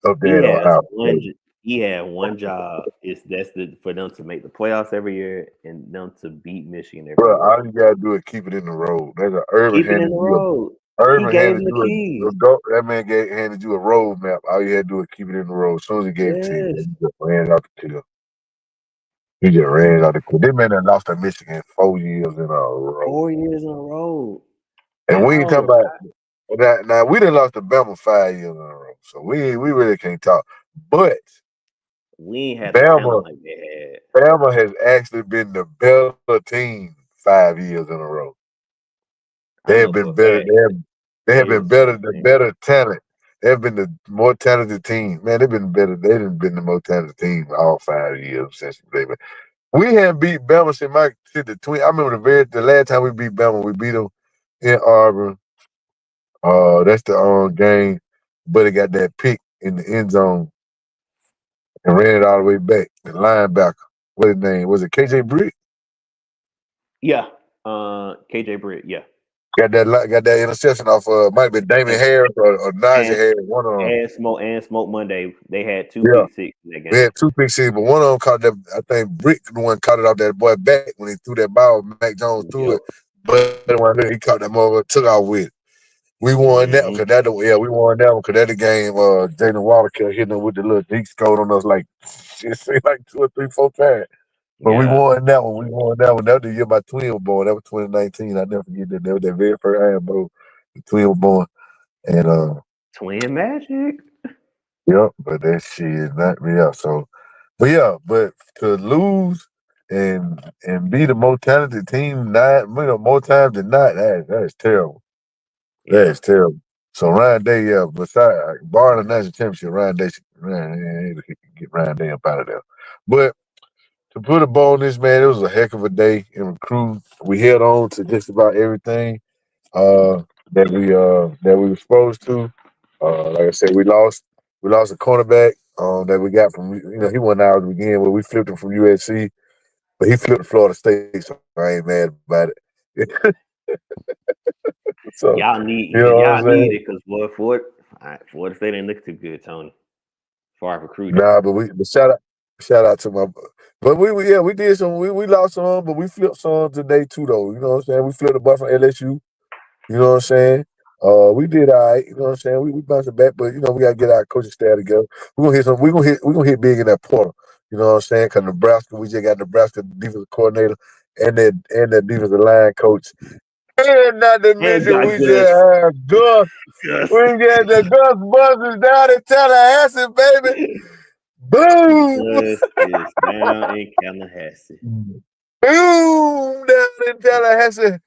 Speaker 2: up
Speaker 1: He
Speaker 2: there at
Speaker 1: has
Speaker 2: Ohio
Speaker 1: one.
Speaker 2: State.
Speaker 1: He had one job. That's for them to make the playoffs every year and them to beat Michigan every
Speaker 2: Bro,
Speaker 1: year.
Speaker 2: all you gotta do is keep it in the road. That's a Urban
Speaker 1: Keep it in
Speaker 2: handed
Speaker 1: the
Speaker 2: you
Speaker 1: road.
Speaker 2: a
Speaker 1: He
Speaker 2: Urban
Speaker 1: gave
Speaker 2: handed
Speaker 1: him the
Speaker 2: you
Speaker 1: keys.
Speaker 2: a go. That man handed you a road map. All you had to do is keep it in the road. As soon as he gave it to you,
Speaker 1: Yes,
Speaker 2: man, you just ran it out the till. You just ran it out the till. This man done lost to Michigan 4 years in a row.
Speaker 1: 4 years in a row.
Speaker 2: And we
Speaker 1: I
Speaker 2: ain't
Speaker 1: don't
Speaker 2: talking
Speaker 1: know.
Speaker 2: about that. Now we done lost to Bama 5 years in a row. So we really can't talk. But
Speaker 1: We ain't had the
Speaker 2: Bama
Speaker 1: talent like they had.
Speaker 2: Bama has actually been the better team 5 years in a row. They
Speaker 1: I
Speaker 2: have
Speaker 1: know
Speaker 2: been
Speaker 1: for a
Speaker 2: better.
Speaker 1: fact
Speaker 2: They have
Speaker 1: they
Speaker 2: been
Speaker 1: was a
Speaker 2: better.
Speaker 1: better
Speaker 2: The
Speaker 1: team.
Speaker 2: better talent. They have been the more talented team. Man, they've been better. They have been the most talented team all 5 years since they. We hadn't beat Bama since my shit the twin. I remember the last time we beat Bama, we beat them in Auburn. That's the game. But it got that pick in the end zone and ran it all the way back. The linebacker, what his name was? It KJ Britt?
Speaker 1: Yeah. KJ Britt. Yeah.
Speaker 2: Got that interception off. Might have been Damon
Speaker 1: And
Speaker 2: Harris or Najee
Speaker 1: and
Speaker 2: Harris. One of them.
Speaker 1: Smoke Monday. They had two
Speaker 2: Yeah.
Speaker 1: pick six in that
Speaker 2: We
Speaker 1: game.
Speaker 2: had two pick sixes, but one of them caught that. I think Brick, the one caught it off that boy back when he threw that ball. Mac Jones threw it,
Speaker 1: Yep.
Speaker 2: but when he caught that mother, took off with it. We won that because
Speaker 1: Hmm.
Speaker 2: we won that one because that the game. Jalen Water kept hitting him with the little deep code on us like it seemed like 2 or 3, 4 times. But we
Speaker 1: Yeah.
Speaker 2: won that one. We won that one. That was the year my twin was born. That was 2019. I never forget that. That was that very first I bro. The twin was born, and
Speaker 1: Twin Magic.
Speaker 2: yep. But that shit knocked me out. So. But yeah, but to lose and be the most talented team more times than not, that is terrible. That
Speaker 1: Yeah.
Speaker 2: is terrible. So Ryan Day, yeah, besides barring the national championship, Ryan get Ryan Day up out of there. But to put a bow on this, man, it was a heck of a day in recruiting. We held on to just about everything uh, that we were supposed to. Like I said, we lost a cornerback that we got from he wasn't out at the beginning, but we flipped him from USC, but he flipped to Florida State, so I ain't mad about it. So you know what I'm
Speaker 1: Y'all need
Speaker 2: saying?
Speaker 1: it because Florida State ain't look too good, Tony. As far as recruiting.
Speaker 2: Nah, but shout out to my, but we did some we lost some, but we flipped some today too though. You know what I'm saying? We flipped a butt from LSU. You know what I'm saying? We did all right. You know what I'm saying? We bounced it back, but we gotta get our coaching staff together. We're gonna hit big in that portal. You know what I'm saying? Cause Nebraska, we just got Nebraska defensive coordinator and that defensive line coach. And not to
Speaker 1: And
Speaker 2: mention
Speaker 1: got
Speaker 2: we just
Speaker 1: Gus.
Speaker 2: had Gus.
Speaker 1: Gus.
Speaker 2: We got the Gus Buzzers down in Tallahassee, baby.
Speaker 1: The
Speaker 2: Boom!
Speaker 1: dust is down in Tallahassee.
Speaker 2: Boom! Down in Tallahassee.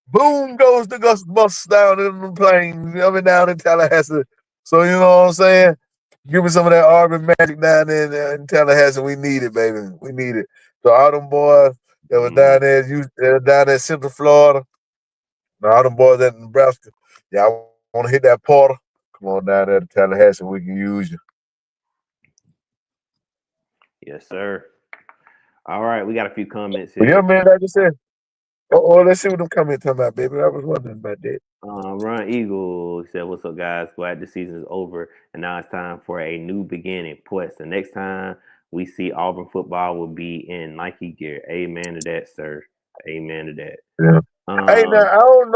Speaker 2: Boom goes the Ghostbusters down in the plains. I mean, down in Tallahassee. So, you know what I'm saying? Give me some of that Auburn magic down there in Tallahassee. We need it, baby. We need it. So, all them boys that was
Speaker 1: Mhm.
Speaker 2: down there, down there in Central Florida, and all them boys at Nebraska, y'all want to hit that portal? Come on down there to Tallahassee. We can use you.
Speaker 1: Yes, sir. All right, we got a few comments
Speaker 2: But yeah,
Speaker 1: here.
Speaker 2: man, like I said, let's see what them comments talking about, baby. I was wondering about that.
Speaker 1: Run Eagle said, "What's up, guys? Glad the season is over, and now it's time for a new beginning. Plus, the next time we see Auburn football will be in Nike gear. Amen to that, sir. Amen to that."
Speaker 2: Yeah. Hey, now
Speaker 1: Um,
Speaker 2: I don't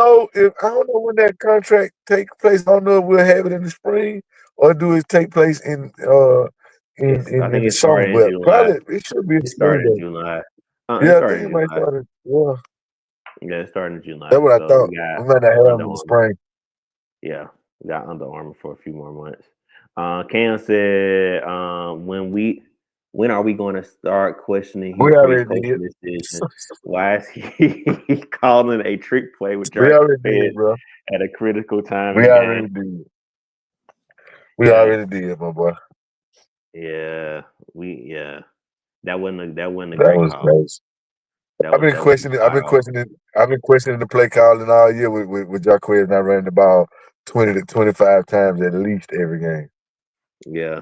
Speaker 2: know when that contract take place. I don't know if we'll have it in the spring or do it take place
Speaker 1: I think
Speaker 2: in the
Speaker 1: it
Speaker 2: summer.
Speaker 1: started in
Speaker 2: But
Speaker 1: July.
Speaker 2: probably it should be in the
Speaker 1: It
Speaker 2: spring
Speaker 1: started in
Speaker 2: though.
Speaker 1: July. It
Speaker 2: Yeah, I
Speaker 1: started
Speaker 2: think
Speaker 1: in
Speaker 2: it might
Speaker 1: July.
Speaker 2: start. Yeah,
Speaker 1: Yeah, it started in
Speaker 2: that's
Speaker 1: July.
Speaker 2: what I
Speaker 1: So
Speaker 2: thought.
Speaker 1: we got
Speaker 2: We might not have them
Speaker 1: Under
Speaker 2: in the
Speaker 1: Armour.
Speaker 2: spring.
Speaker 1: Yeah, we got Under Armour for a few more months. Cam said, when are we going to start questioning Hugh
Speaker 2: We
Speaker 1: Freeze
Speaker 2: already did.
Speaker 1: coaching decision? Why is he calling a trick play with
Speaker 2: We
Speaker 1: Jarvis
Speaker 2: already did,
Speaker 1: Fed
Speaker 2: bro.
Speaker 1: at a critical time in
Speaker 2: We
Speaker 1: the game?
Speaker 2: already did. We
Speaker 1: Yeah,
Speaker 2: already did, my boy.
Speaker 1: yeah, yeah. That wasn't a
Speaker 2: That
Speaker 1: great
Speaker 2: was
Speaker 1: call.
Speaker 2: crazy. I've been
Speaker 1: That was
Speaker 2: questioning. I've been
Speaker 1: wild.
Speaker 2: questioning. I've been questioning the play calling all year with Jarquez not running the ball 20 to 25 times at least every game.
Speaker 1: Yeah.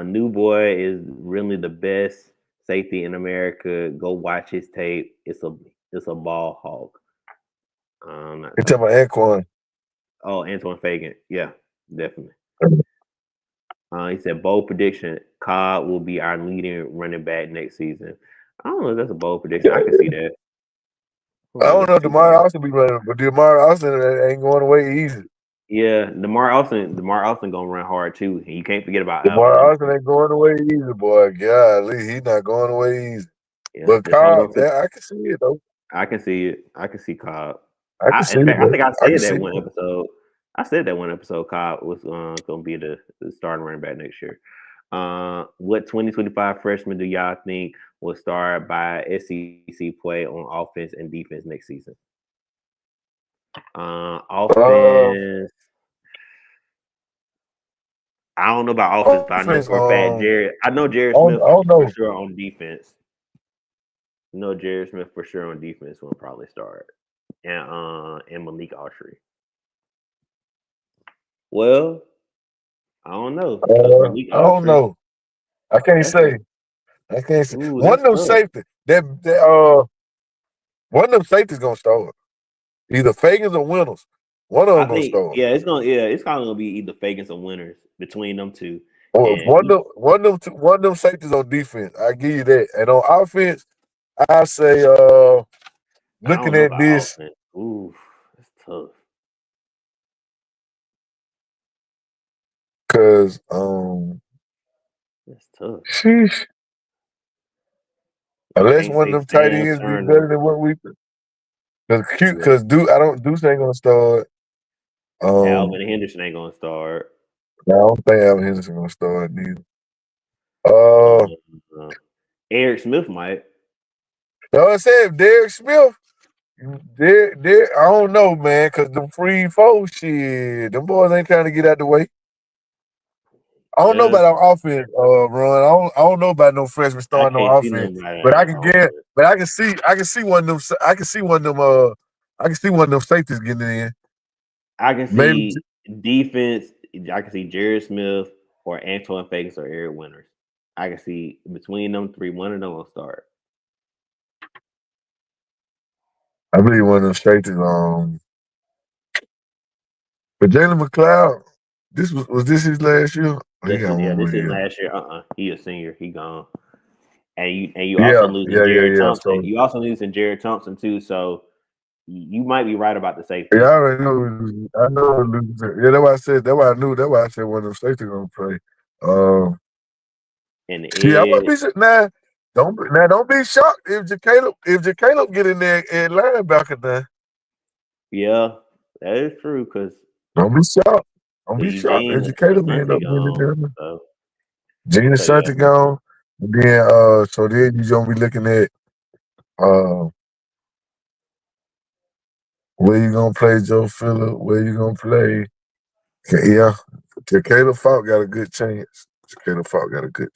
Speaker 1: New boy is really the best safety in America. Go watch his tape. It's a ball hawk. Not
Speaker 2: You
Speaker 1: talking
Speaker 2: tell my
Speaker 1: about.
Speaker 2: Anquan.
Speaker 1: Oh, Antoine Fagan. Yeah, definitely. He said bold prediction: Cobb will be our leading running back next season. I don't know if that's a bold prediction. I can see that. I
Speaker 2: I
Speaker 1: don't know if
Speaker 2: don't
Speaker 1: that's
Speaker 2: know if
Speaker 1: too
Speaker 2: DeMar
Speaker 1: bold.
Speaker 2: Austin be running, but DeMar Austin ain't going away easy.
Speaker 1: Yeah, Demar Austin gonna run hard too, and you can't forget about
Speaker 2: DeMar
Speaker 1: Alabama.
Speaker 2: Austin ain't going away easy, boy. Golly, he not going away easy.
Speaker 1: Yeah,
Speaker 2: But
Speaker 1: just hold
Speaker 2: Cobb,
Speaker 1: on to.
Speaker 2: yeah, I can see it though.
Speaker 1: I can see it. I can see Cobb.
Speaker 2: I can see
Speaker 1: In
Speaker 2: it,
Speaker 1: fact, I
Speaker 2: bro.
Speaker 1: think I
Speaker 2: I can
Speaker 1: said
Speaker 2: see
Speaker 1: that
Speaker 2: it.
Speaker 1: one episode. I said that one episode Cobb was going to be the starting running back next year. What 2025 freshman do y'all think will start by SEC play on offense and defense next season?
Speaker 2: Uh,
Speaker 1: Offense. I don't know about offense, but I know
Speaker 2: offense.
Speaker 1: for a fact Jared. I know Jared Smith
Speaker 2: I don't
Speaker 1: for
Speaker 2: know.
Speaker 1: sure on defense. No, Jared Smith for sure on defense will probably start, and Malik Autry. Well, I don't know because Malik
Speaker 2: I don't
Speaker 1: Autry.
Speaker 2: know. I can't
Speaker 1: That's
Speaker 2: say. I can't say. One
Speaker 1: that's
Speaker 2: of them
Speaker 1: tough.
Speaker 2: safety. One of them safeties gonna start. Either Fagans or Winners. One of
Speaker 1: I
Speaker 2: them gonna
Speaker 1: think
Speaker 2: start.
Speaker 1: it's kind of gonna be either Fagans or winners between them two,
Speaker 2: Or
Speaker 1: and
Speaker 2: one of them safeties on defense. I give you that. And on offense, I say
Speaker 1: I don't
Speaker 2: looking
Speaker 1: know
Speaker 2: at
Speaker 1: about
Speaker 2: this,
Speaker 1: offense. Ooh, that's tough.
Speaker 2: because
Speaker 1: That's tough.
Speaker 2: sheesh,
Speaker 1: I
Speaker 2: unless
Speaker 1: can't
Speaker 2: one of
Speaker 1: say
Speaker 2: them tight
Speaker 1: Sam
Speaker 2: ends be
Speaker 1: Turner.
Speaker 2: better than what we because cute
Speaker 1: Yeah,
Speaker 2: because Deuce ain't gonna start. Um
Speaker 1: Alvin Henderson ain't gonna start.
Speaker 2: I don't think Alvin Henderson gonna start neither. Uh
Speaker 1: Uh, Eric Smith might.
Speaker 2: you know what I said, Derek Smith. I don't know, man, because them free foes, shit, them boys ain't trying to get out the way. I don't know
Speaker 1: Yeah,
Speaker 2: about our offense, run. I don't know about no freshman
Speaker 1: I
Speaker 2: starting
Speaker 1: can't
Speaker 2: on
Speaker 1: see
Speaker 2: offense,
Speaker 1: nobody
Speaker 2: but I
Speaker 1: on
Speaker 2: can get,
Speaker 1: offense.
Speaker 2: but I can see one of them, I can see one of them safeties getting in.
Speaker 1: I can
Speaker 2: Maybe,
Speaker 1: see defense. I can see Jared Smith or Antoine Fagan or Eric Winters. I can see between them three, one of them will start.
Speaker 2: I believe one of them safeties. But Jalen McLeod, was this his last year? Oh, he got one more
Speaker 1: This is
Speaker 2: year.
Speaker 1: last year. He a senior. He gone. And you also losing Jared
Speaker 2: Yeah.
Speaker 1: Thompson.
Speaker 2: So
Speaker 1: You also losing Jared Thompson too. So you might be right about the
Speaker 2: yeah,
Speaker 1: safety.
Speaker 2: I already know. I know. Yeah, that's why I said. That's why I knew. That's why I said one of them safeties gonna play. Um,
Speaker 1: And the
Speaker 2: See, I wouldn't
Speaker 1: edge.
Speaker 2: be now. Don't be shocked if Caleb get in there at linebacker now.
Speaker 1: Yeah, that is true because
Speaker 2: Don't be shocked. Don't be shocked
Speaker 1: Eugene
Speaker 2: if Caleb end
Speaker 1: Asante
Speaker 2: up getting in
Speaker 1: gone.
Speaker 2: there.
Speaker 1: So
Speaker 2: Gina
Speaker 1: So yeah,
Speaker 2: Shunter gone. And then so then you gonna be looking at uh where you gonna play Joe Phillip, where you gonna play. Yeah. Caleb Falk got a good chance. Caleb Falk got a good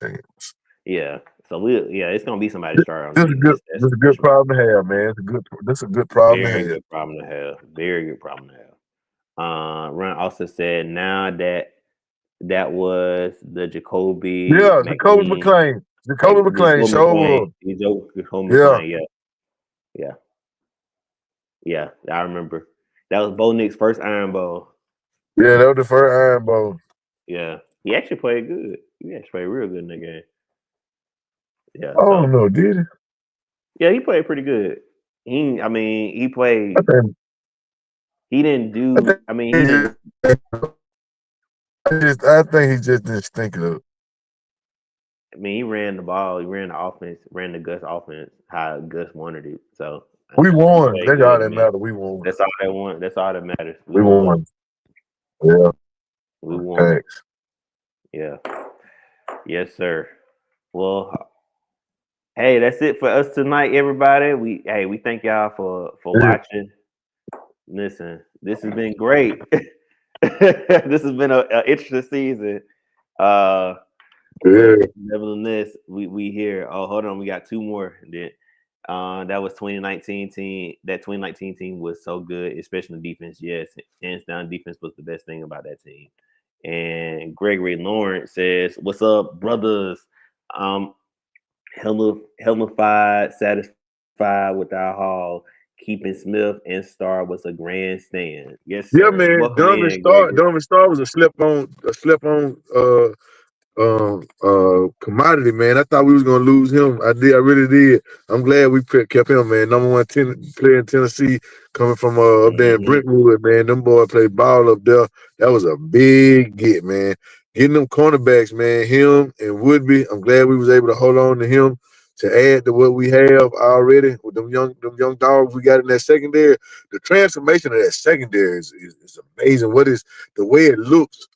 Speaker 2: chance.
Speaker 1: yeah. So it's gonna be somebody start on
Speaker 2: This is
Speaker 1: defense.
Speaker 2: good.
Speaker 1: That's
Speaker 2: This is a
Speaker 1: for
Speaker 2: good
Speaker 1: sure.
Speaker 2: problem to have, man. This is a good problem to
Speaker 1: Very
Speaker 2: have.
Speaker 1: good problem to have. Very good problem to have. Ron also said now that was the Jacoby
Speaker 2: Yeah, Jacoby
Speaker 1: McLean,
Speaker 2: McClain. Jacoby McClain,
Speaker 1: Jacoby McLean,
Speaker 2: sure.
Speaker 1: Jacoby
Speaker 2: Yeah.
Speaker 1: McLean. Yeah, yeah, yeah. I remember that was Bo Nick's first Iron Bowl.
Speaker 2: Yeah, that was the first Iron Bowl.
Speaker 1: Yeah, he actually played good. He actually played real good in the game. Yeah,
Speaker 2: I don't
Speaker 1: so
Speaker 2: know, did he?
Speaker 1: yeah, he played pretty good. I mean, he
Speaker 2: I
Speaker 1: played.
Speaker 2: think
Speaker 1: He didn't
Speaker 2: I
Speaker 1: do.
Speaker 2: think
Speaker 1: I mean,
Speaker 2: he
Speaker 1: he didn't.
Speaker 2: just I think he just didn't stink it up.
Speaker 1: I mean, he ran the ball. He ran the offense. Ran the Gus offense how Gus wanted it. So
Speaker 2: We
Speaker 1: he
Speaker 2: won.
Speaker 1: played
Speaker 2: That's
Speaker 1: good
Speaker 2: all
Speaker 1: to
Speaker 2: that
Speaker 1: me.
Speaker 2: matter. We won.
Speaker 1: That's all that want. That's all that matters. We
Speaker 2: We
Speaker 1: won.
Speaker 2: won. Yeah.
Speaker 1: We won.
Speaker 2: Thanks.
Speaker 1: Yeah. Yes, sir. Well, hey, that's it for us tonight, everybody. We thank y'all for
Speaker 2: Yeah.
Speaker 1: watching. Listen, this has been great. This has been a interesting season. Uh, but
Speaker 2: Yeah.
Speaker 1: nevertheless, we here. Oh, hold on, we got two more. Then that was 2019 team. That 2019 team was so good, especially the defense. Yes, hands down, defense was the best thing about that team. And Gregory Lawrence says, "What's up, brothers? Um, hellified, satisfied with our haul. Keeping Smith and Star was a grandstand. Yes,
Speaker 2: Yeah,
Speaker 1: sir.
Speaker 2: man.
Speaker 1: Welcome in, Gregory.
Speaker 2: Donovan Star was a slip on commodity, man. I thought we was gonna lose him. I really did. I'm glad we kept him, man. Number one player in Tennessee, coming from up there in
Speaker 1: Hmm.
Speaker 2: Brentwood, man. Them boys played ball up there. That was a big get, man. Getting them cornerbacks, man. Him and Woodby. I'm glad we was able to hold on to him to add to what we have already with them young dogs we got in that secondary. The transformation of that secondary is amazing. What is the way it looks?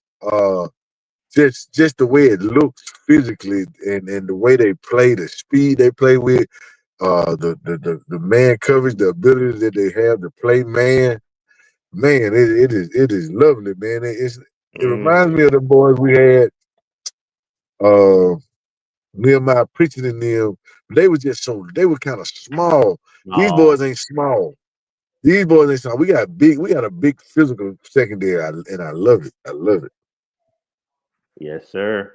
Speaker 2: Just the way it looks physically and the way they play, the speed they play with, the man coverage, the ability that they have to play man, it is lovely, man. It reminds
Speaker 1: Hmm.
Speaker 2: me of the boys we had, uh, Nehemiah Pritchard and them. They were just they were kind of small. These
Speaker 1: Oh,
Speaker 2: boys ain't small. These boys ain't small. We got a big physical secondary, and I love it. I love it.
Speaker 1: yes, sir.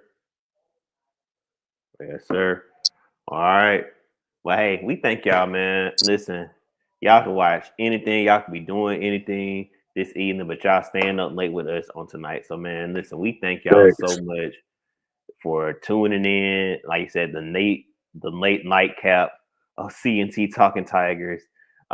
Speaker 1: Yes, sir. All right. Well, hey, we thank y'all, man. Listen, y'all can watch anything. Y'all can be doing anything this evening, but y'all staying up late with us on tonight. So, man, listen, we thank y'all so
Speaker 2: Thanks.
Speaker 1: much for tuning in. Like you said, the late nightcap of CNT Talking Tigers.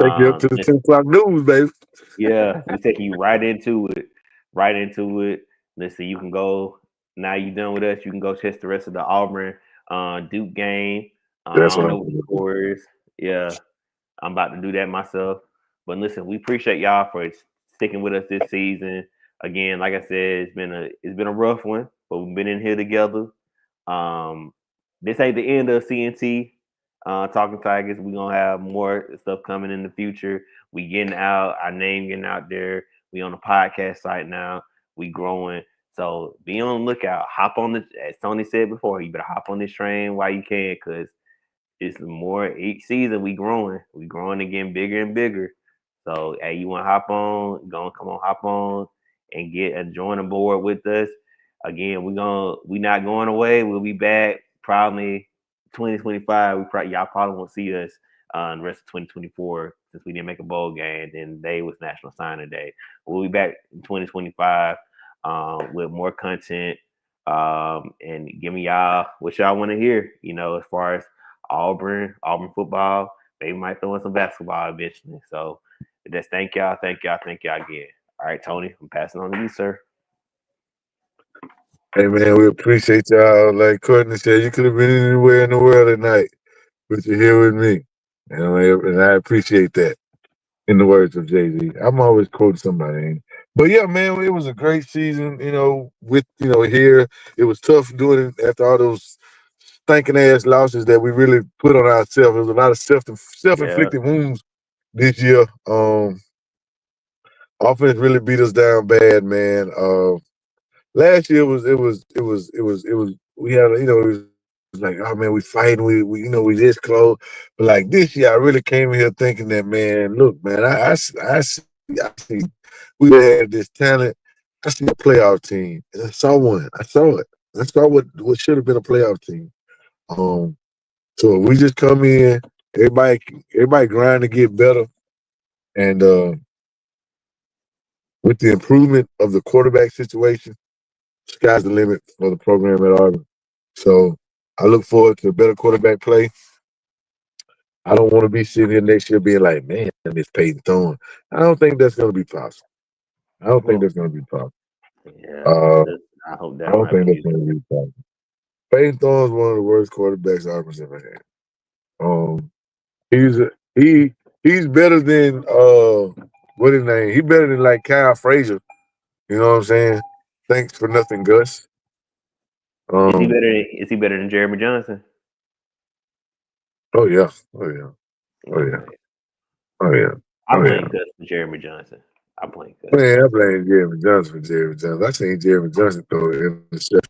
Speaker 2: Take you up to the
Speaker 1: Listen,
Speaker 2: 10 o'clock news, baby.
Speaker 1: yeah, we taking you right into it. Right into it. Listen, you can go now. You done with us. You can go test the rest of the Auburn Duke game. I
Speaker 2: That's
Speaker 1: don't
Speaker 2: what
Speaker 1: know
Speaker 2: I'm
Speaker 1: what the
Speaker 2: gonna do.
Speaker 1: score is. Yeah, I'm about to do that myself. But listen, we appreciate y'all for sticking with us this season. Again, like I said, it's been a rough one, but we've been in here together. Um, this ain't the end of CNT. Talking Tigers, we're gonna have more stuff coming in the future. We getting out, our name getting out there. We on the podcast site now. We growing. So be on the lookout. Hop on the, as Tony said before, you better hop on this train while you can, cause it's more each season. We growing. We growing and getting bigger and bigger. So hey, you want to hop on? Go on, come on, hop on and get a join aboard with us. Again, we not going away. We'll be back probably 2025. Y'all probably won't see us in the rest of 2024 since we didn't make a bowl game. Then day was National Signing Day. We'll be back in 2025 with more content and giving y'all what y'all want to hear. As far as Auburn football. Maybe might throw in some basketball eventually. So just thank y'all again. All right, Tony, I'm passing on to you, sir.
Speaker 2: Hey man, we appreciate y'all. Like Courtney said, you could have been anywhere in the world tonight, but you're here with me, and I appreciate that. In the words of Jay-Z, I'm always quoting somebody. But yeah, man, it was a great season. With here, it was tough doing it after all those stinking ass losses that we really put on ourselves. It was a lot of self
Speaker 1: Yeah.
Speaker 2: inflicted wounds this year. Offense really beat us down bad, man. Last year was we had it was like, oh man, we fighting, we we this close, but like this year I really came in here thinking that, man, look, man, I see we had this talent. I see a playoff team, and I saw one. I saw it. I saw what should have been a playoff team. Um, so we just come in, everybody everybody grind to get better, and with the improvement of the quarterback situation, sky's the limit for the program at Auburn. So I look forward to better quarterback play. I don't want to be sitting here next year being like, man, it's Peyton Thorne. I don't think that's going to be possible. I don't think
Speaker 1: Well,
Speaker 2: that's going to be possible.
Speaker 1: yeah.
Speaker 2: Uh,
Speaker 1: I hope
Speaker 2: I
Speaker 1: that
Speaker 2: don't
Speaker 1: might
Speaker 2: think
Speaker 1: be
Speaker 2: that's
Speaker 1: the
Speaker 2: going
Speaker 1: case.
Speaker 2: to be possible. Peyton Thorne's one of the worst quarterbacks Auburn's ever had. He's he he's better than what his name? He better than like Kyle Frazier. You know what I'm saying? Thanks for nothing, Gus. Um.
Speaker 1: Is he better than Jeremy Johnson?
Speaker 2: Oh yeah. Oh yeah. Oh yeah.
Speaker 1: Okay.
Speaker 2: Oh yeah.
Speaker 1: I
Speaker 2: Oh yeah.
Speaker 1: blame Gus for Jeremy Johnson. I blame Gus.
Speaker 2: Man, I blame Jeremy Johnson for Jeremy Johnson. I seen Jeremy Johnson throw an interception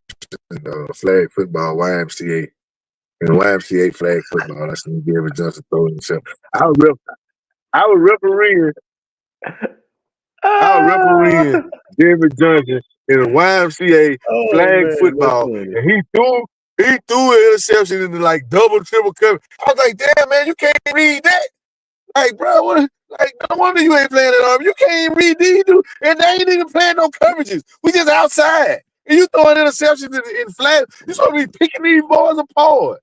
Speaker 2: in flag football YMCA. In YMCA flag football, I seen Jeremy Johnson throw an interception. I was ref- I was refereeing. I was
Speaker 1: Ah!
Speaker 2: refereeing Jeremy Johnson in a YMCA
Speaker 1: Oh
Speaker 2: flag
Speaker 1: man, that's
Speaker 2: football,
Speaker 1: funny.
Speaker 2: and he threw an interception into like double triple cover. I was like, damn man, you can't read that. Like, bro, like, no wonder you ain't playing at all. You can't even read these dudes, and they ain't even playing no coverages. We just outside. And you throwing interceptions in flat. You supposed to be picking these boys apart.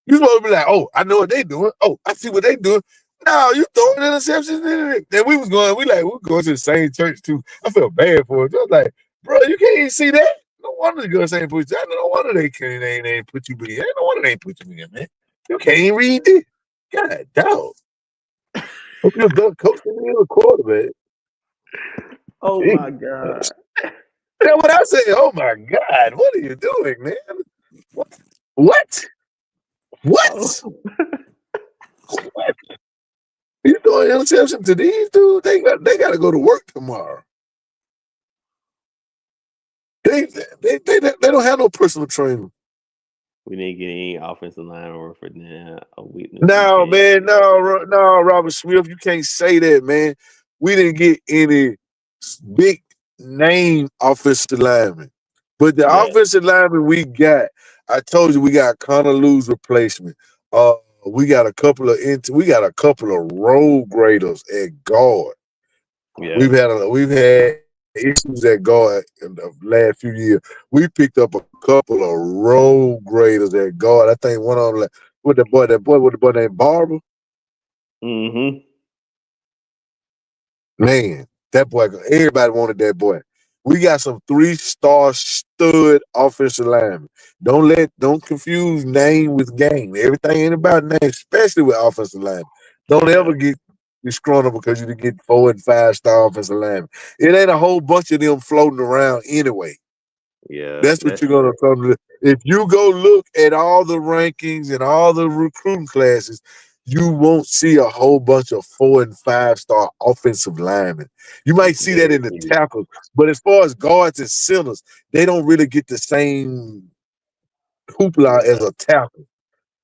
Speaker 2: You supposed to be like, oh, I know what they doing. Oh, I see what they doing. No, you throwing interceptions in it. Then we were going to the same church too. I felt bad for it. I was like, bro, you can't even see that. No wonder the girls ain't put you. No wonder they ain't put you in. No wonder they ain't put you in, man. You can't even read this. God, dog. Hope you're done coaching me a quarterback.
Speaker 1: Oh
Speaker 2: Jeez.
Speaker 1: my god.
Speaker 2: That's what I say. Oh my God, what are you doing, man? What? What?
Speaker 1: Oh,
Speaker 2: What? What? You throwing interception to these dudes? They got to go to work tomorrow. They don't have no personal trainer.
Speaker 1: we didn't get any offensive line or for now a weakness we
Speaker 2: No,
Speaker 1: can't.
Speaker 2: man, no, Robert Smith, you can't say that, man. We didn't get any big name offensive linemen, but the
Speaker 1: Yeah,
Speaker 2: offensive linemen we got, I told you we got Connor Lou's replacement. Uh, we got a couple of road graders at guard.
Speaker 1: yeah.
Speaker 2: We've had issues at guard in the last few years. We picked up a couple of road graders at guard. I think one of them, like, what the boy named Barber.
Speaker 1: Mm-hmm.
Speaker 2: Man, that boy, everybody wanted that boy. We got some 3-star stud offensive linemen. Don't confuse name with game. Everything ain't about name, especially with offensive linemen. Don't
Speaker 1: Yeah,
Speaker 2: ever get disgruntled because you didn't get 4 and 5-star offensive linemen. It ain't a whole bunch of them floating around anyway.
Speaker 1: yeah.
Speaker 2: That's what
Speaker 1: That's
Speaker 2: you're gonna
Speaker 1: true.
Speaker 2: come to. If you go look at all the rankings and all the recruiting classes, you won't see a whole bunch of 4 and 5-star offensive linemen. You might see that
Speaker 1: Very
Speaker 2: in the
Speaker 1: few.
Speaker 2: tackles, but as far as guards and centers, they don't really get the same hoopla as
Speaker 1: Yeah,
Speaker 2: a tackle.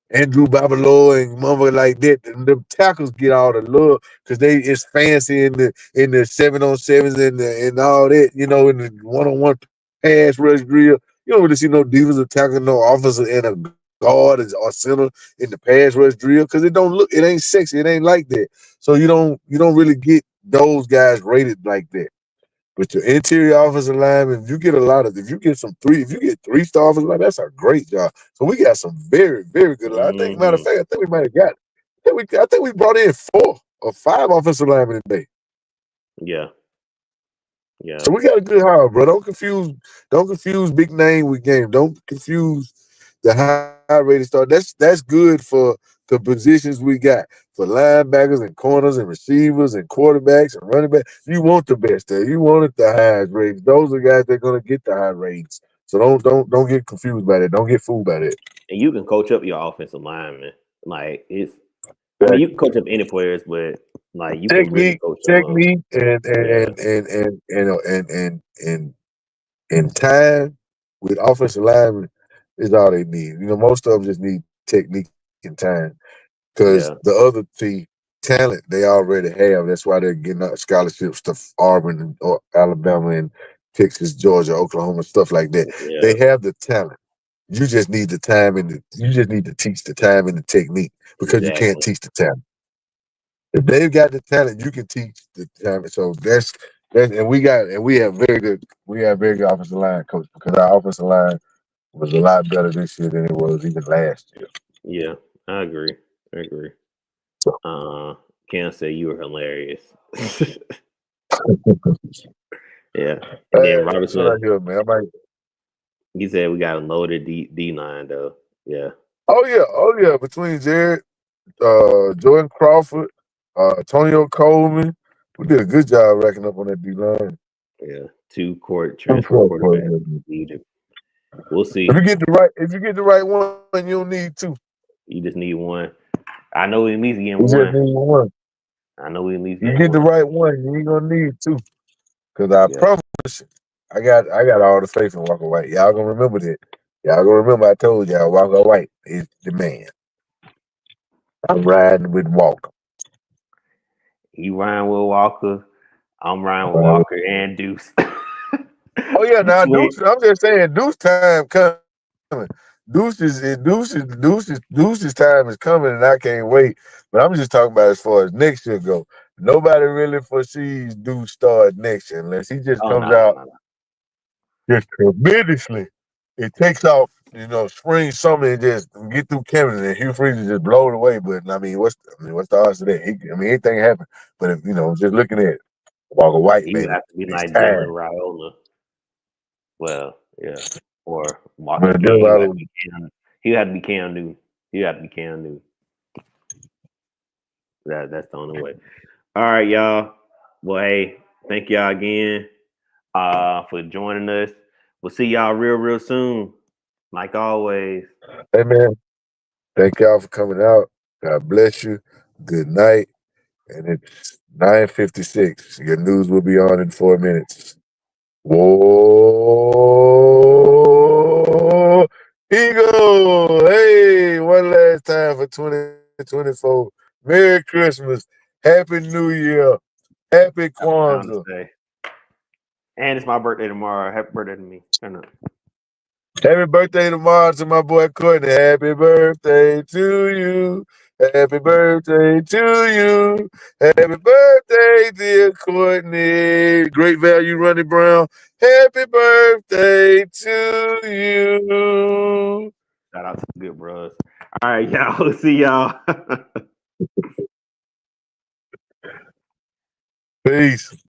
Speaker 2: Andrew Babalo and mother like that. And the tackles get all the love because it's fancy in the 7-on-7s and all that, in the 1-on-one pass rush drill. You don't really see no defensive tackle, no offensive and a guard or center in the pass rush drill because it ain't sexy, it ain't like that. So you don't really get those guys rated like that. But your interior offensive lineman, if you get 3-star offensive line, that's a great job. So we got some very, very good line. I think, matter of
Speaker 1: mm-hmm.
Speaker 2: fact, I think we might have got. I think we brought in 4 or 5 offensive linemen today.
Speaker 1: Yeah, yeah.
Speaker 2: So we got a good hire, bro. Don't confuse big name with game. Don't confuse the high rated star. That's good for the positions we got for linebackers and corners and receivers and quarterbacks and running back. You want the best there. You want it the highest ratings. Those are guys that are gonna get the high ratings. So don't get confused by that. Don't get fooled by that.
Speaker 1: And you can coach up your offensive lineman. Like it's, I mean, you can coach up any players, but like you can really
Speaker 2: Technique,
Speaker 1: coach them up.
Speaker 2: technique,
Speaker 1: Yeah,
Speaker 2: and time with offensive linemen is all they need. Most of them just need technique and time because
Speaker 1: yeah,
Speaker 2: the other team talent they already have. That's why they're getting out scholarships to Auburn and or Alabama and Texas, Georgia, Oklahoma, stuff like that.
Speaker 1: yeah,
Speaker 2: They have the talent. You just need the time you just need to teach the time and the technique because you can't
Speaker 1: exactly.
Speaker 2: teach the talent. If they've got the talent, you can teach the talent. So and we have very good offensive line coach because our offensive line was a lot better this year than it was even last year.
Speaker 1: Yeah, I agree. I agree.
Speaker 2: So
Speaker 1: Uh, Cam said you were hilarious. Yeah, and then
Speaker 2: hey, that's what
Speaker 1: Robinson,
Speaker 2: I hear, man. I might
Speaker 1: he said we got a loaded D line though. Yeah,
Speaker 2: oh yeah. Between Jared, Jordan Crawford, Antonio Coleman, we did a good job racking up on that D line.
Speaker 1: yeah. Two court transfer quarterbacks needed. We'll see.
Speaker 2: If you get the right one, you don't need two.
Speaker 1: You just need one. I know we at least
Speaker 2: You
Speaker 1: getting
Speaker 2: just
Speaker 1: one.
Speaker 2: need one.
Speaker 1: I know we at least
Speaker 2: You
Speaker 1: getting
Speaker 2: get the
Speaker 1: one.
Speaker 2: right one, you ain't gonna need two. Cause I
Speaker 1: Yeah,
Speaker 2: promise you, I got all the faith in Walker White. Y'all gonna remember that. Y'all gonna remember I told y'all Walker White is the man. I'm riding with Walker.
Speaker 1: you riding with Walker. I'm riding with
Speaker 2: Uh,
Speaker 1: Walker and Deuce.
Speaker 2: oh yeah, now
Speaker 1: Sweet.
Speaker 2: Deuce. I'm just saying Deuce time coming. Deuce's time is coming, and I can't wait. But I'm just talking about as far as next year go. Nobody really foresees Deuce start next year unless he just
Speaker 1: Oh
Speaker 2: comes
Speaker 1: no,
Speaker 2: out
Speaker 1: no, no.
Speaker 2: just tremendously. It takes off, spring, summer, and just get through Canada, and Hugh Freeze just blow it away. But what's the odds of that? Anything happen. But if just looking at Walker White,
Speaker 1: He would
Speaker 2: baby,
Speaker 1: have to be
Speaker 2: it's
Speaker 1: like
Speaker 2: time.
Speaker 1: Jalen Raiola. Well, yeah. Or
Speaker 2: But
Speaker 1: again, he would have to be Cam. He would have to be Cam Newton. He would have to be Cam Newton. That's the only way. All right, y'all. Well, hey, thank y'all again for joining us. We'll see y'all real soon. Like always.
Speaker 2: Hey man, thank y'all for coming out. God bless you. Good night. And it's 9:56. Your news will be on in 4 minutes. Whoa, Eagle! Hey, one last time for 2024. Merry Christmas, Happy New Year, Happy
Speaker 1: Happy Founders
Speaker 2: Kwanzaa.
Speaker 1: Day. And it's my birthday tomorrow. Happy birthday to me. Turn up.
Speaker 2: Happy birthday tomorrow to my boy Courtney. Happy birthday to you. Happy birthday to you. Happy birthday, dear Courtney. Great value, Ronnie Brown. Happy birthday to you.
Speaker 1: Shout out to the good bros. All right, y'all. We'll see y'all.
Speaker 2: Peace.